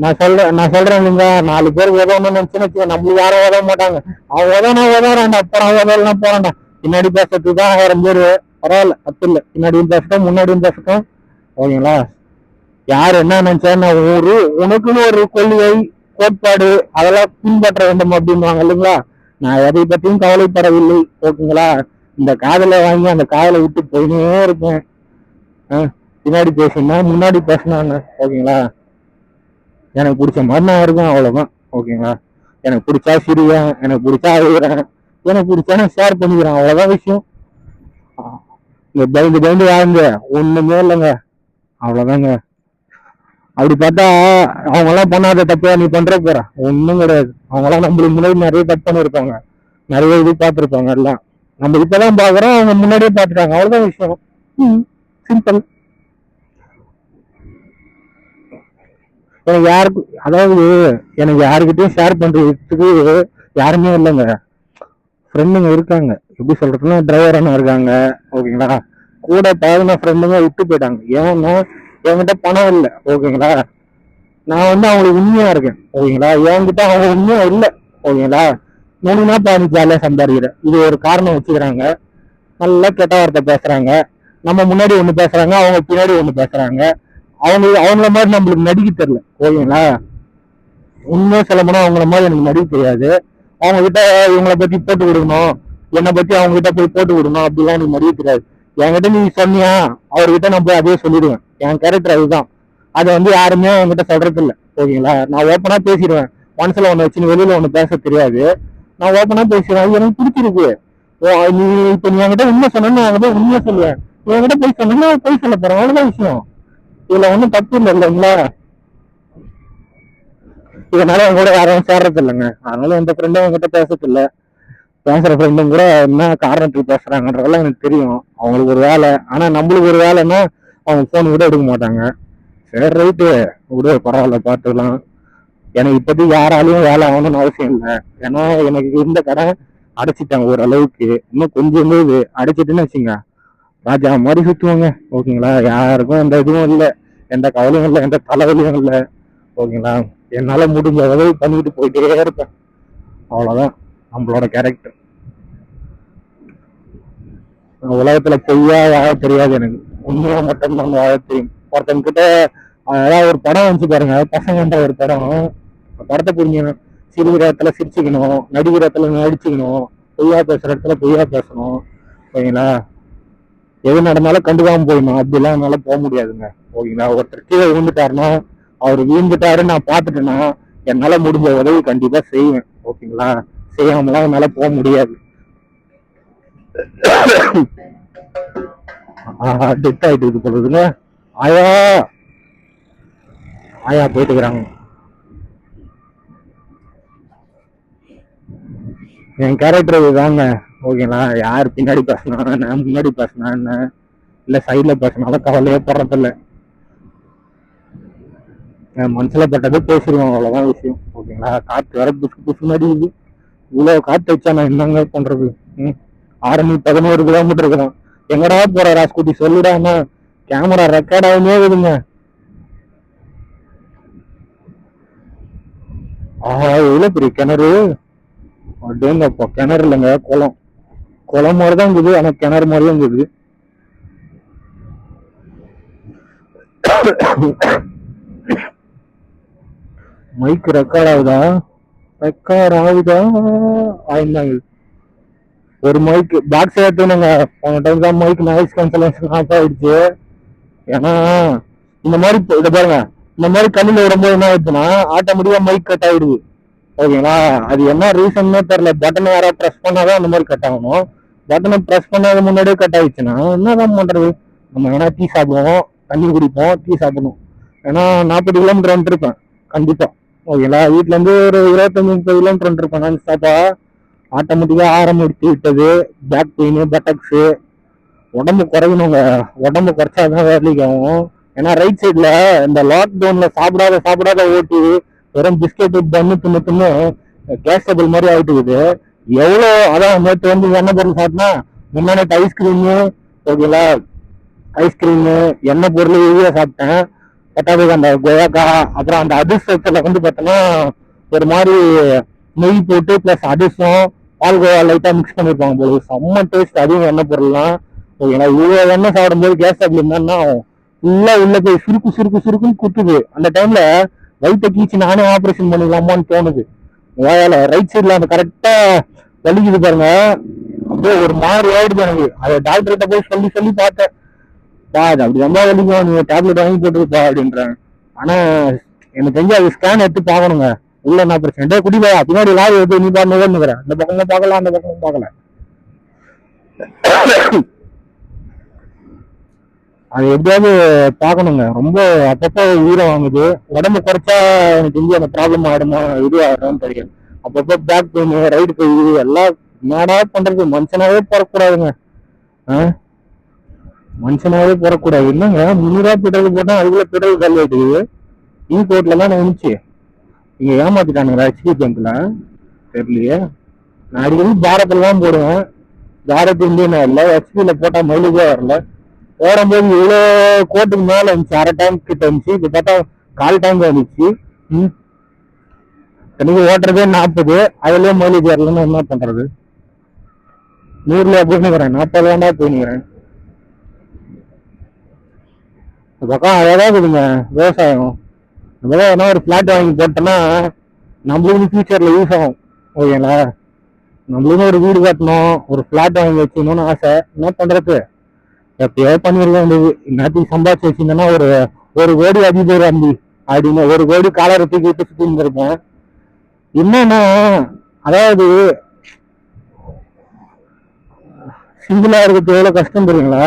நான் சொல்றேன் இல்லைங்க, 4 பேர் உதவணும்னு நினைச்சுன்னு நம்மளுக்கு யாரும் உதவ மாட்டாங்க. அவன் உதவுறான்டா, அப்புறம் உதவலாம் போறான்டா. பின்னாடி பேசுறதுக்கு தான் 1000 பேர். பரவாயில்ல, தப்பு இல்லை, பின்னாடியும் பேசட்டும் முன்னாடியும் பேசட்டும். ஓகேங்களா? யார் என்ன நினைச்சா, உனக்குன்னு ஒரு கொள்கை கோட்பாடு அதெல்லாம் பின்பற்ற வேண்டும் அப்படின்வாங்க இல்லைங்களா? நான் எதை பத்தியும் கவலைப்படவில்லை. ஓகேங்களா? இந்த காதலை வாங்கி அந்த காதலை விட்டு போயினே இருப்பேன். பின்னாடி பேசினா முன்னாடி பேசினாங்க. ஓகேங்களா? எனக்கு பிடிச்ச மாதிரி நான் இருக்கேன், அவ்வளவுதான். ஓகேங்களா? எனக்கு பிடிச்சா சிரிவேன், எனக்கு பிடிச்சா அழுகிறேன், எனக்கு பிடிச்சா நான் ஷேர் பண்ணிக்கிறேன், அவ்வளவுதான் விஷயம். இந்த பயந்து வாழ்ந்து ஒண்ணுமே இல்லைங்க, அவ்வளவுதாங்க. அப்படி பார்த்தா அவங்க எல்லாம் பண்ணாத தப்பா நீ பண்ற போற ஒண்ணும் கிடையாது. அவங்க எல்லாம் நம்மளுக்கு முன்னாடி நிறைய தப்பு பண்ணிருப்பாங்க, நிறைய இது பார்த்துருப்பாங்க. எல்லாம் நம்ம இப்பதான் பாக்குறோம், அவங்க முன்னாடியே பார்த்துட்டாங்க, அவ்வளவுதான் விஷயம். சிம்பிள். எனக்கு யாருக்கு, அதாவது எனக்கு யாருக்கிட்டையும் ஷேர் பண்றதுக்கு யாருமே இல்லைங்க. ஃப்ரெண்டுங்க இருக்காங்க, எப்படி சொல்றதுன்னா டிரைவர் அண்ணா இருக்காங்க. ஓகேங்களா? கூட பழகின ஃப்ரெண்டுங்க விட்டு போயிட்டாங்க. ஏன்னா என்கிட்ட பணம் இல்லை. ஓகேங்களா? நான் வந்து அவங்களுக்கு உண்மையா இருக்கேன். ஓகேங்களா? என்கிட்ட அவங்க உண்மையா இல்லை. ஓகேங்களா? நோனினா பாதி ஜாலியா சம்பாதிக்கிறேன், இது ஒரு காரணம் வச்சுக்கிறாங்க. நல்லா கெட்ட வார்த்தை பேசுறாங்க, நம்ம முன்னாடி ஒண்ணு பேசுறாங்க, அவங்க பின்னாடி ஒண்ணு பேசுறாங்க. அவங்கள மாதிரி நம்மளுக்கு நடிக்க தெரியல. ஓகேங்களா? உண்மையா சொல்ல போனா அவங்கள மாதிரி எனக்கு நடிக்க தெரியாது. அவங்க கிட்ட இவங்களை பத்தி போட்டு விடணும், என்னை பத்தி அவங்க கிட்ட போய் போட்டு விடணும் அப்படிலாம் எனக்கு நடிக்க தெரியாது. என்கிட்ட நீ சொன்னியா அவர்கிட்ட நான் போய் அதே சொல்லிடுவேன். என் கேரக்டர் அதுதான். அதை வந்து யாருமே அவங்ககிட்ட சொல்றது இல்லை. ஓகேங்களா? நான் ஓப்பனா பேசிடுவேன். மனசுல ஒண்ணு வச்சு வெளியில ஒண்ணு பேச தெரியாது. நான் ஓப்பனா பேசிடுவேன், அது எனக்கு பிடிச்சிருக்கு. நீ இப்ப நீ என்கிட்ட உண்மை சொன்னா நான் என்கிட்ட உண்மையா சொல்லுவேன், நீ என்கிட்ட போய் சொன்னா போய் சொல்ல போறேன், அவ்வளவுதான் விஷயம். இதுல ஒண்ணும் தப்பு இல்லை இல்லைங்களா? இதனால என் கூட யாரும் சேர்றது இல்லைங்க. அதனால எந்த ஃப்ரெண்டும் என்கிட்ட பேசறது இல்லை. பேசுற ஃப்ரெண்டும் கூட என்ன காரணத்துக்கு பேசுறாங்கன்றதெல்லாம் எனக்கு தெரியும். அவங்களுக்கு ஒரு வேலை, ஆனா நம்மளுக்கு ஒரு வேலைன்னா அவங்க போன் கூட எடுக்க மாட்டாங்க. சரி ரைட்டு, விடு பரவாயில்ல பார்த்துக்கலாம். எனக்கு இப்போதைக்கு யாராலையும் வேலை ஆகணும்னு அவசியம் இல்லை. ஏன்னா எனக்கு இந்த கடை அடைச்சிட்டாங்க ஓரளவுக்கு. இன்னும் கொஞ்சம் இது அடைச்சிட்டுன்னு வச்சுங்க, ராஜா மாதிரி சுற்றுவாங்க. ஓகேங்களா, யாருக்கும் எந்த இதுவும் இல்லை, எந்த கவலையும் இல்லை, எந்த தலைவலியும் இல்லை. ஓகேங்களா, என்னால முடிஞ்ச உதவி பண்ணிட்டு போயிட்டே இருப்பேன். அவ்வளவுதான் நம்மளோட கேரக்டர். உலகத்துல பொய்யா வாழ தெரியாது எனக்கு, உண்மையா மட்டும்தான் வாழ தெரியும். ஒருத்தன் கிட்ட அதாவது ஒரு படம் வந்துச்சு பாருங்க, பசங்கன்ற ஒரு படம். படத்தை புரிஞ்சுக்கணும். சிரிக்கிற இடத்துல சிரிச்சுக்கணும், நடிக்கிற இடத்துல நடிச்சுக்கணும், பொய்யா பேசுற இடத்துல பொய்யா பேசணும். ஓகேங்களா, எது நடந்தாலும் கண்டுக்காம போயிடணும். அப்படிலாம் என்னால போக முடியாதுங்க. ஓகேங்களா, ஒருத்தர் கீழே விழுந்துட்டாருன்னா, அவர் விழுந்துட்டாரு நான் பார்த்துட்டேன்னா என்னால முடிஞ்ச உதவி கண்டிப்பா செய்வேன். ஓகேங்களா, செய்யாமலாம் என்னால போக முடியாது. டெத் ஆயிட்டு இது போடுறதுங்க. ஆயா ஆயா போயிட்டுக்கிறாங்க. என் கேரக்டர் இதுதாங்க. ஓகேங்களா, யார் பின்னாடி பேசினா நான் முன்னாடி பேசினா என்ன, இல்ல சைட்ல பேசினாலும் கவலையே படுறதில்ல. என் மனசுல பட்டது பேசிடுவோம், அவ்வளவுதான் விஷயம். ஓகேங்களா, காற்று வர புசு புசுன்னு அடிக்குது. இவ்வளவு காற்று வச்சா நான் என்னங்க பண்றது? 611 கிலோமீட்டர் இருக்கிறோம். எங்கடா போற ராஸ்குட்டி சொல்லிடாம கேமரா ரெக்கார்ட் ஆகுமே இருக்குதுங்க. எவ்வளவு பெரிய கிணறு! அப்படியேங்கப்பா, கிணறு இல்லைங்க, குளம். குளம் மாதிரிதான் இருக்குது, ஆனா கிணறு மாதிரியும் இருக்குது. மைக் ரெக்கார்ட் ஆகுதா? ரெக்கார்ட் ஆகுதா? ஆயிருந்தாங்க. ஒரு மைக் பாக்ஸ் ஏற்றுனுங்க. போன டைம் தான் மைக் நாய்ஸ் கேன்சலேஷன் ஆஃப் ஆயிடுச்சு. ஏன்னா இந்த மாதிரி இதை பாருங்க, இந்த மாதிரி கண்ணில் விடும்போது என்ன ஆயிடுச்சுன்னா ஆட்டோமேட்டிக்கா மைக் கட் ஆயிடுது. ஓகேங்களா, அது என்ன ரீசன்னே தெரியல. பட்டனை யாராவது ப்ரெஸ் பண்ணாதான் அந்த மாதிரி கட் ஆகணும். பட்டனை ப்ரெஸ் பண்ணாத முன்னாடியே கட் ஆயிடுச்சுன்னா என்னதான் பண்றது? நம்ம வேணா டீ சாப்பிடுவோம், தண்ணி குடிப்போம், டீ சாப்பிடணும். ஏன்னா 40 கிலோமீட்டர் வந்துருப்பேன் கண்டிப்பா. ஓகேங்களா, வீட்டுல இருந்து ஒரு 25-30 கிலோமீட்டர் வந்துருப்பேன் நான் ஸ்டாப்பா. ஆட்டோமேட்டிக்கா ஆரம் எடுத்து விட்டது, பேக் பெயின், பட்டக்ஸு. உடம்பு குறையணுங்க. உடம்பு குறைச்சாதான் வேலைக்கு ஆகும். ஏன்னா ரைட் சைட்ல இந்த லாக்டவுன்ல சாப்பிடாத ஓட்டி வெறும் பிஸ்கெட் பன்னு தின்னு கேஸ் டேபிள் மாதிரி ஆயிட்டு. எவ்வளோ அதான் நேற்று வந்து எண்ணெய் பொருள் சாப்பிட்டா, முன்னாடி ஐஸ்கிரீமு. ஓகேங்களா, ஐஸ்கிரீமு எண்ணெய் பொருள் இதுவே சாப்பிட்டேன். பத்தாவது அந்த கொயாக்கா, அப்புறம் அந்த அதிர்ஷ்டத்துல வந்து பார்த்தோன்னா ஒரு மாதிரி நெய் போட்டு பிளஸ் அதிர்ஷ்டம் பால்கோவா லைட்டா மிக்ஸ் பண்ணிருப்பாங்க போது, செம்ம டேஸ்ட். அதுவும் எண்ணெய் பொருள்லாம். ஓகேங்களா, இவ்வளவு எண்ணெய் சாப்பிடும்போது கேஸ் டேபிள் என்னன்னா ஃபுல்லா உள்ள போய் சுருக்குன்னு குத்துது. அந்த டைம்ல வயிற்ற கீச்சு நானே ஆபரேஷன் பண்ணிக்கலாமான்னு தோணுது. வேலை ரைட் சைட்ல அந்த கரெக்டா வலிக்குது பாருங்க, அப்படியே ஒரு மாதிரி ஆயிடுது எனக்கு. அதை டாக்டர்கிட்ட போய் சொல்லி பார்த்தேன். அது அப்படி ரொம்ப வலிக்கும், நீங்க டேப்லெட் வாங்கி போட்டுருப்பா அப்படின்றேன். ஆனா எனக்கு தெரிஞ்சு அது ஸ்கேன் எடுத்து பாக்கணுங்க, உள்ள என்ன பிரச்சனை. குடிப்பா பின்னாடி லாரி எடுத்து நீ பாருங்கிறேன். அந்த பக்கமும் பார்க்கல, அந்த பக்கமும் பார்க்கல. அது எப்படியாவது பார்க்கணுங்க. ரொம்ப அப்பப்போ உயிரை வாங்குது. உடம்பு குறைச்சா எனக்கு தெரிஞ்சு அந்த ப்ராப்ளம் ஆகிடுமா இது ஆகிடும் தெரியும். அப்பப்போ பேக் பெயின், ரைடு பெயின் எல்லாம். என்னடா பண்றது, மனுஷனாவே பிறக்கூடாதுங்க. மனுஷனாவே பிறக்கூடாது. என்னங்க 300 பெட்ரோல் போட்டா அதுக்குள்ள பெட்ரோல் கல் ஆயிடுது. கோட்ல தான் நினைச்சு இங்க ஏமாத்திட்டானுங்க ஹெச்பி பேங்க்ல. தெரியலையே, நான் அடிக்கடி பாரத்தில் தான் போடுவேன். பாரத் இந்தியன் இல்லை, ஹெச்பியில போட்டா மைலேஜே வரல. ஓடும்போது இவ்வளோ கோட்டுக்கு மேல இருந்துச்சு, அரை டேங்க் கிட்ட இருந்துச்சு. இப்ப பார்த்தா 1/4 டேங்க் வந்துச்சு. எனக்கு ஓட்டுறதே 40, அதுலயே மைலேஜ் வரலன்னு என்ன பண்றது? 100 போயினுக்கிறேன், 40 வேண்டா போயினுக்கிறேன். பக்கம் அழகா இருக்குதுங்க விவசாயம். நம்ம ஏன்னா ஒரு பிளாட் வாங்கி போட்டோம்னா நம்மளுக்கு ஃபியூச்சர்ல யூஸ் ஆகும். ஓகேங்களா, நம்மளுக்கும் ஒரு வீடு கட்டணும், ஒரு பிளாட் வாங்கி வச்சுக்கணும்னு ஆசை. என்ன பண்றது, எப்பயோ பண்ணிருக்க வேண்டியது. இன்னத்துக்கு சம்பாதிச்சு வச்சிருந்தேன்னா ஒரு கோடி அதிபர் அம்பி அப்படின்னு 1 கோடி காலரை தூக்கி விட்டு சுத்தி இருந்திருப்பேன். என்னன்னா அதாவது சிங்கிளா இருக்கிறது எவ்வளவு கஷ்டம் தெரியுங்களா?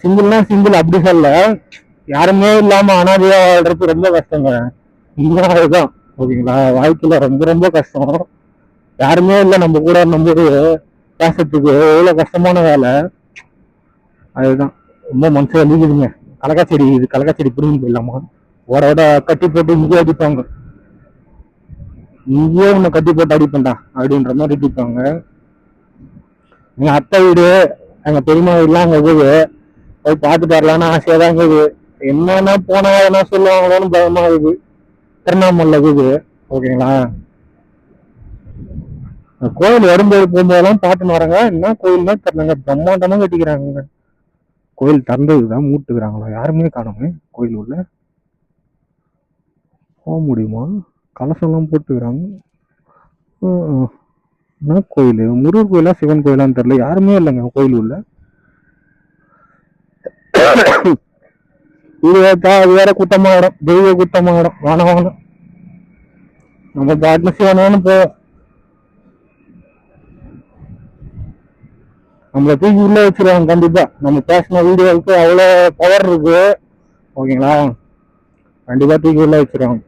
சிங்கிள்னா சிங்கிள் அப்படி சொல்ல, யாருமே இல்லாம அனாதையா வாழ்றது ரொம்ப கஷ்டங்க. இதுதான். ஓகேங்களா, வாழ்க்கையில ரொம்ப ரொம்ப கஷ்டம். யாருமே இல்லை நம்ம கூட நம்ம பேசுறதுக்கு எவ்வளவு கஷ்டமான வேலை. அதுதான் ரொம்ப மனசு வலிக்குதுங்க. கலக்கா செடி, இது கலக்கா செடி பிடிங்கி போயிடலாமா? ஓட ஓட கட்டி போட்டு இங்கேயே அடிப்பாங்க, இங்கேயே உன்னை கட்டி போட்டு அடிப்பேன்டா அப்படின்ற மாதிரி அடிப்பாங்க. எங்க அத்தை வீடு, எங்க பெரியம்மா வீடுலாம் அங்க இருக்குது, போய் பார்த்துட்டு வரலான்னு ஆசையா தான் இருக்குது. என்னன்னா போனா என்ன சொல்லுவாங்களோன்னு பயமா இருக்குது. திருவண்ணாமலை இருக்குது, ஓகேங்களா. கோயில் வரும்போது போகும்போதெல்லாம் பாட்டுன்னு வராங்க. என்ன கோயில்னா தெரியலங்க, பிரம்மாண்டமா கட்டிக்கிறாங்க. கோயில் திறந்ததுதான் மூட்டுக்கிறாங்களா, யாருமே காணுமே கோயில் உள்ள. போக முடியுமா? கலசம் எல்லாம் போட்டுக்கிறாங்க. என்ன கோயில், முருகர் கோயிலா சிவன் கோயிலான்னு தெரியல, யாருமே இல்லைங்க கோயில் உள்ள. இது வேற குத்தமாயிடும், தெய்வ குத்தமாயிடும். வானம் வானம் நம்ம பாட்டுல சிவனானு போவோம். நம்மளை தூக்கி உள்ள வச்சிருவாங்க கண்டிப்பா. நம்ம பேசின வீடியோவுக்கு அவ்வளவு பவர் இருக்கு, ஓகேங்களா. கண்டிப்பா தூக்கி உள்ள வச்சிருவாங்க.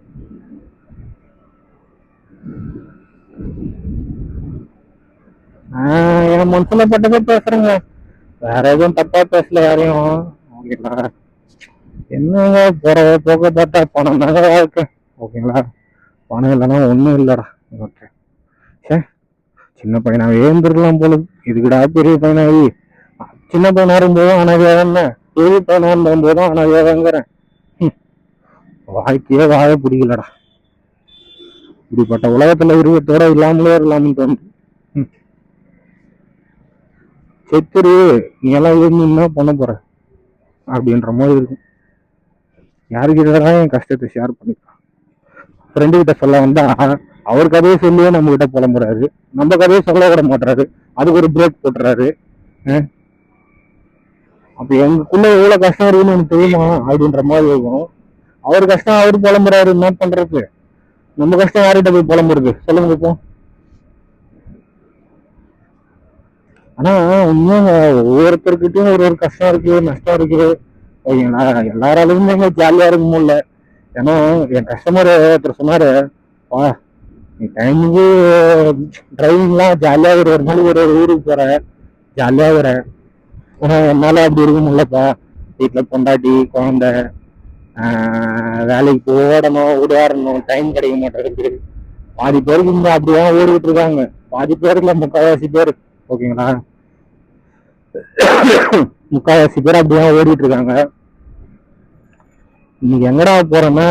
என் மனசுல பட்டதை பேசுறேங்க, வேற எதுவும் தப்பா பேசல யாரையும், ஓகேங்களா. என்னங்க போற போக்க பார்த்தா பணம் தாங்க வாழ்க்கை, ஓகேங்களா. பணம் இல்லைன்னா ஒன்றும் இல்லைடா. ஓகே, சே சின்ன பையனாவே இருந்திருக்கலாம் போல, இதுக்குடா பெரிய பையனாகி. சின்ன பையனா இருக்கும்போதும் அனாதையாதான், பெரிய பையனா இருக்கும்போதும் அனாதையாதாங்கிறேன். வாழ்க்கையே வாழ பிடிக்கலடா. இப்படிப்பட்ட உலகத்துல உருவத்தோட இல்லாமலே இருக்கலாம்னு தோணுது. செத்துரு, நீ எல்லாம் இருந்து என்ன பண்ண போற அப்படின்ற மாதிரி இருக்கும். யாருக்கிட்டதான் என் கஷ்டத்தை ஷேர் பண்ணிக்கலாம். ஃப்ரெண்டு கிட்ட சொல்ல வந்தா அவர் கதையை சொல்லியே நம்ம கிட்ட புலம்புறாரு, நம்ம கதையை சொல்ல விட மாட்டுறாரு, அதுக்கு ஒரு பிரேக் போட்டுறாரு. அப்ப எங்களுக்குள்ள எவ்வளவு கஷ்டம் இருக்குன்னு எனக்கு தெரியுமா அப்படின்ற மாதிரி இருக்கும். அவர் கஷ்டம் அவரு புலம்புறாரு, என்ன பண்றது? நம்ம கஷ்டம் யார்கிட்ட போய் புலம்புறது சொல்லுங்க இப்போ. ஆனா உண்மையாக ஒவ்வொருத்தருக்கிட்டையும் ஒரு ஒரு கஷ்டம் இருக்கு, நஷ்டம் இருக்கு, ஓகேங்களா. எல்லாராலுமே எங்க ஜாலியா இருக்க முடியல. ஏன்னா என் கஸ்டமர் ஒருத்தர் சொன்னாரு, நீ டைமுக்கு டிரைவிங்லாம் ஜாலியா ஒரு நாளைக்கு ஒரு ஊருக்கு போற, ஜாலியா வர. என்னால அப்படி இருக்க முடியலப்பா, வீட்டுல பொண்டாட்டி குழந்தை, வேலைக்கு ஓடணும் ஓடியாடணும், டைம் கிடைக்க மாட்டேங்குது. பாதி பேருக்கு இங்க அப்படிதான் ஓடிக்கிட்டு இருக்காங்க, பாதி பேருக்குல முக்கால்வாசி பேர், ஓகேங்களா. முக்கால்வாசி பேர் அப்படிதான் ஓடிட்டு இருக்காங்க. இன்னைக்கு எங்கடா போறேன்னா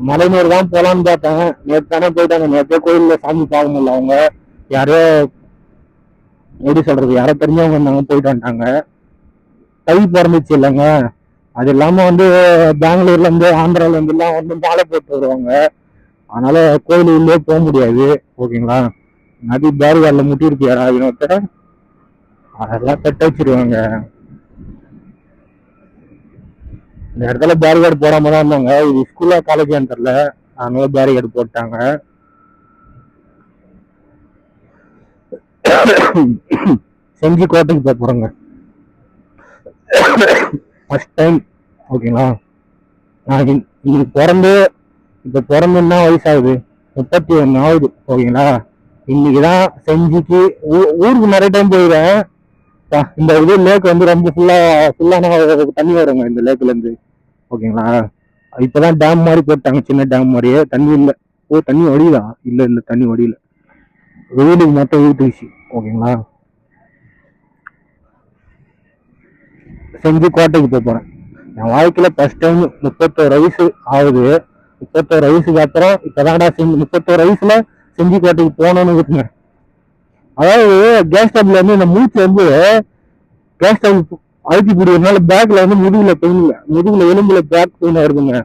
மலைநூர் தான் போலான்னு பார்த்தேன். நேற்று தானே போயிட்டாங்க, நேற்றே கோயில்ல சாமி பார்க்க முடியல. அவங்க யாரோ எப்படி சொல்றது, யாரோ தெரிஞ்சவங்க இருந்தாங்க, போயிட்டு வந்துட்டாங்க. தை பிறந்துச்சு இல்லைங்க, அது இல்லாம வந்து பெங்களூர்ல இருந்து ஆந்திரால இருந்து எல்லாம் வந்து மாலை போட்டு வருவாங்க. அதனால கோயில் உள்ளே போக முடியாது, ஓகேங்களா. நதி பேரிகார்ல முட்டி இருக்கியாரா வினோத்த, அதெல்லாம் கட்ட வச்சிருவாங்க. இந்த இடத்துல பேரிகார்டு போடாம தான் இருந்தாங்க, இது ஸ்கூல்ல காலேஜான்னு தெரியல, அதனால பேரிகார்டு போட்டாங்க. செஞ்சி கோட்டைக்கு போக போறேங்க ஃபர்ஸ்ட் டைம், ஓகேங்களா. நான் இன்னைக்கு பிறந்து என்ன வயசாகுது, 31 ஆகுது, ஓகேங்களா. இன்னைக்குதான் செஞ்சிக்கு ஊருக்கு நிறைய டைம் போயிடுறேன். இந்த இது லேக் வந்து ரொம்ப ஃபுல்லான தண்ணி வருங்க இந்த லேக்ல இருந்து, ஓகேங்களா. இப்பதான் டேம் மாதிரி போட்டாங்க, சின்ன டேம் மாதிரியே. தண்ணி இல்லை, தண்ணி வடியுதா? இல்ல தண்ணி வடியல, வெயிலுக்கு மொத்தம் ஊத்துச்சு, ஓகேங்களா. செஞ்சு கோட்டைக்கு போறேன். என் வாழ்க்கையில ஃபர்ஸ்ட் டைம் 31 வயசு ஆகுது. 31 வயசுக்கு அப்புறம் இப்பதான்டா 31 வயசுல செஞ்சி கோட்டைக்கு போனோம்னு இருக்குங்க. அதாவது கேஸ் ஸ்டவ்ல இருந்து இந்த மூச்சு வந்து கேஸ் ஸ்டவ் அழுத்தி பிடிக்கிறதுனால பேக்ல வந்து முதுகுல எலும்புல பேக் பெயின் வருதுங்க,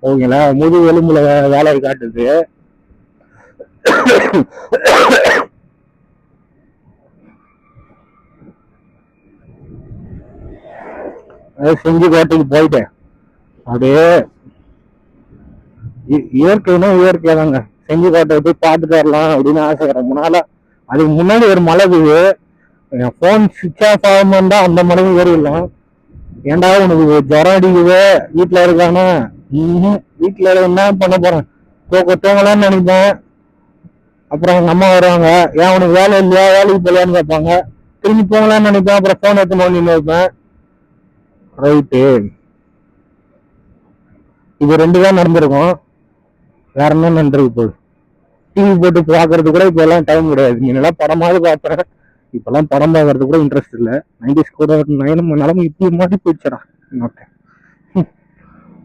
ஓகேங்களா. முதுகு எலும்புல வேலையை காட்டுது. செஞ்சி கோட்டைக்கு போயிட்டேன். அப்படியே இயற்கைனா இயற்கை தாங்க. செஞ்சி கோட்டை போய் பார்த்துட்டு வரலாம் அப்படின்னு ஆசை. ரொம்ப நாளா அதுக்கு முன்னாடி ஒரு மலை இருக்குது, என் போன் சுவிட்ச் ஆஃப் ஆகாம அந்த மலையும் ஏறிடலாம். ஏன்டா உனக்கு ஜுரம் அடிக்குது, வீட்டுல இருக்கானா? வீட்டுல என்ன பண்ண போறேன், தூங்கலான்னு நினைப்பேன். அப்புறம் எங்க அம்மா வருவாங்க, ஏன் உனக்கு வேலை இல்லையா, வேலைக்கு போலையான்னு கேட்பாங்க. திரும்பி போகலான்னு நினைப்பேன். அப்புறம் போன் எடுத்து நோண்டி வைப்பேன். ரைட்டு. இது 2 தான் நடந்திருக்கும். வேற என்ன நடந்திருக்கு போகுது? டிவி போட்டு பாக்குறது கூட இப்ப எல்லாம் டைம் கிடையாது. முன்னெல்லாம் படமாவது பாப்பேன். இப்பெல்லாம் படம் பார்க்கறது கூட இன்ட்ரெஸ்ட் இல்ல. 90s கூட நிலைமை இப்படி மாட்டி போயிடுச்சடா.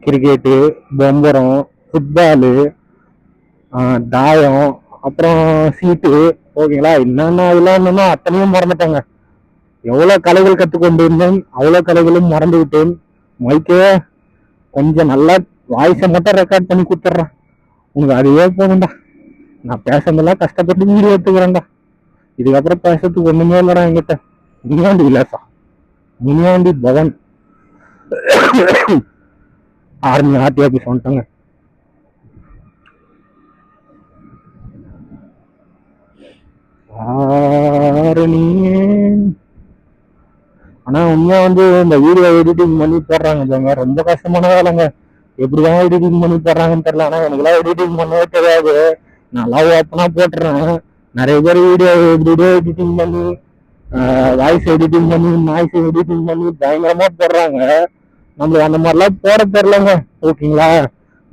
கிரிக்கெட்டு, பொம்பரம், ஃபுட்பாலு, தாயம், அப்புறம் சீட்டு, ஓகேங்களா. என்னென்ன இதெல்லாம் என்னன்னா அத்தனையும் மறந்துட்டாங்க. எவ்வளவு கலைகள் கற்றுக்கொண்டு இருந்தேன், அவ்வளவு கலைகளும் மறந்து விட்டேன். மைக்கே கொஞ்சம் நல்லா வாய்ஸை மட்டும் ரெக்கார்ட் பண்ணி கொடுத்துட்றேன், உனக்கு அதுவே போதும்டா. நான் பேசுறதெல்லாம் கஷ்டப்பட்டு வீடியோ எடுத்துக்கிறேன்டா. இதுக்கப்புறம் பேசுறதுக்கு ஒண்ணுமே இல்லடா என்கிட்ட. Muniyandi Vilasa, Muniyandi Bhavan army RT office வந்துட்டாங்க. ஆனா உண்மையா வந்து இந்த வீடியோ எடிட்டிங் பண்ணி போடுறாங்க பாருங்க, ரொம்ப கஷ்டமான வேலைங்க. எப்படிதான் எடிட்டிங் பண்ணி போடுறாங்கன்னு தெரியல. ஆனா எனக்குலாம் எடிட்டிங் பண்ணவே தெரியாது. நல்லா ஓப்பனா போட்டுறேன். நிறைய பேர் வீடியோ எடிட்டிங் பண்ணி, வாய்ஸ் எடிட்டிங் பண்ணி, நாய்ஸ் எடிட்டிங் பண்ணி பயங்கரமா போடுறாங்க. நம்மளுக்கு அந்த மாதிரிலாம் போட தெரியலங்க, ஓகேங்களா.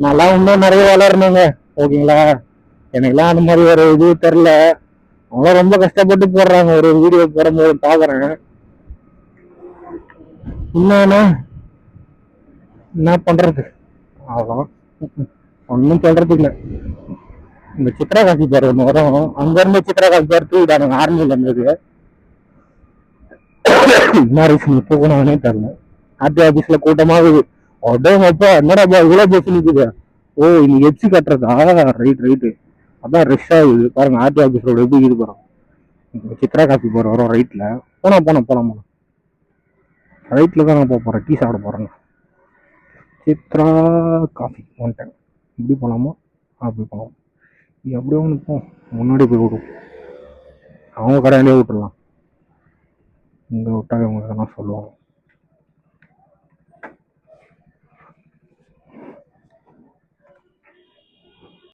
நல்லா இன்னும் நிறைய வளரணுங்க, ஓகேங்களா. எனக்குலாம் அந்த மாதிரி ஒரு இது தெரியல. அவங்க ரொம்ப கஷ்டப்பட்டு போடுறாங்க. ஒரு வீடியோ போடும்போது பாக்குறேன். என்னன்னா என்ன பண்றது, அவ்வளோதான், ஒன்றும் சொல்றது இல்லை. இந்த சித்ரா காசி பேர் ஒன்று வரும், அங்க இருந்து சித்ரா காசி பேர் தூக்கிட்டானுங்க ஆர்மியில இருந்தது. என்ன ரீசன் போகணும்னே தெரியல. ஆர்டி ஆபீஸ்ல கூட்டமாகுது. அப்பா என்னடா இவ்வளவு பேசி நிக்குது. ஓ இன்னைக்கு எச்சி கட்டுறதா, ரைட் ரைட்டு. அதான் ரெஷ் ஆகுது பாருங்க. ஆர்டி ஆபீஸோட எப்படி இது போறோம். சித்ரா காஃபி போற வரும் ரைட்ல. போலாம் ரைட்ல தான் நான் போறேன். டீ சாப்பிட போறேங்க. சித்ரா காஃபி வந்துட்டேன். இப்படி போலாமா, அப்படி போலாம். எப்படியோ நிற்போம், முன்னாடி போய் விடுவோம். அவங்க கடையிலே விட்டுடலாம். இங்க விட்டா இவங்க எதனா சொல்லுவாங்க.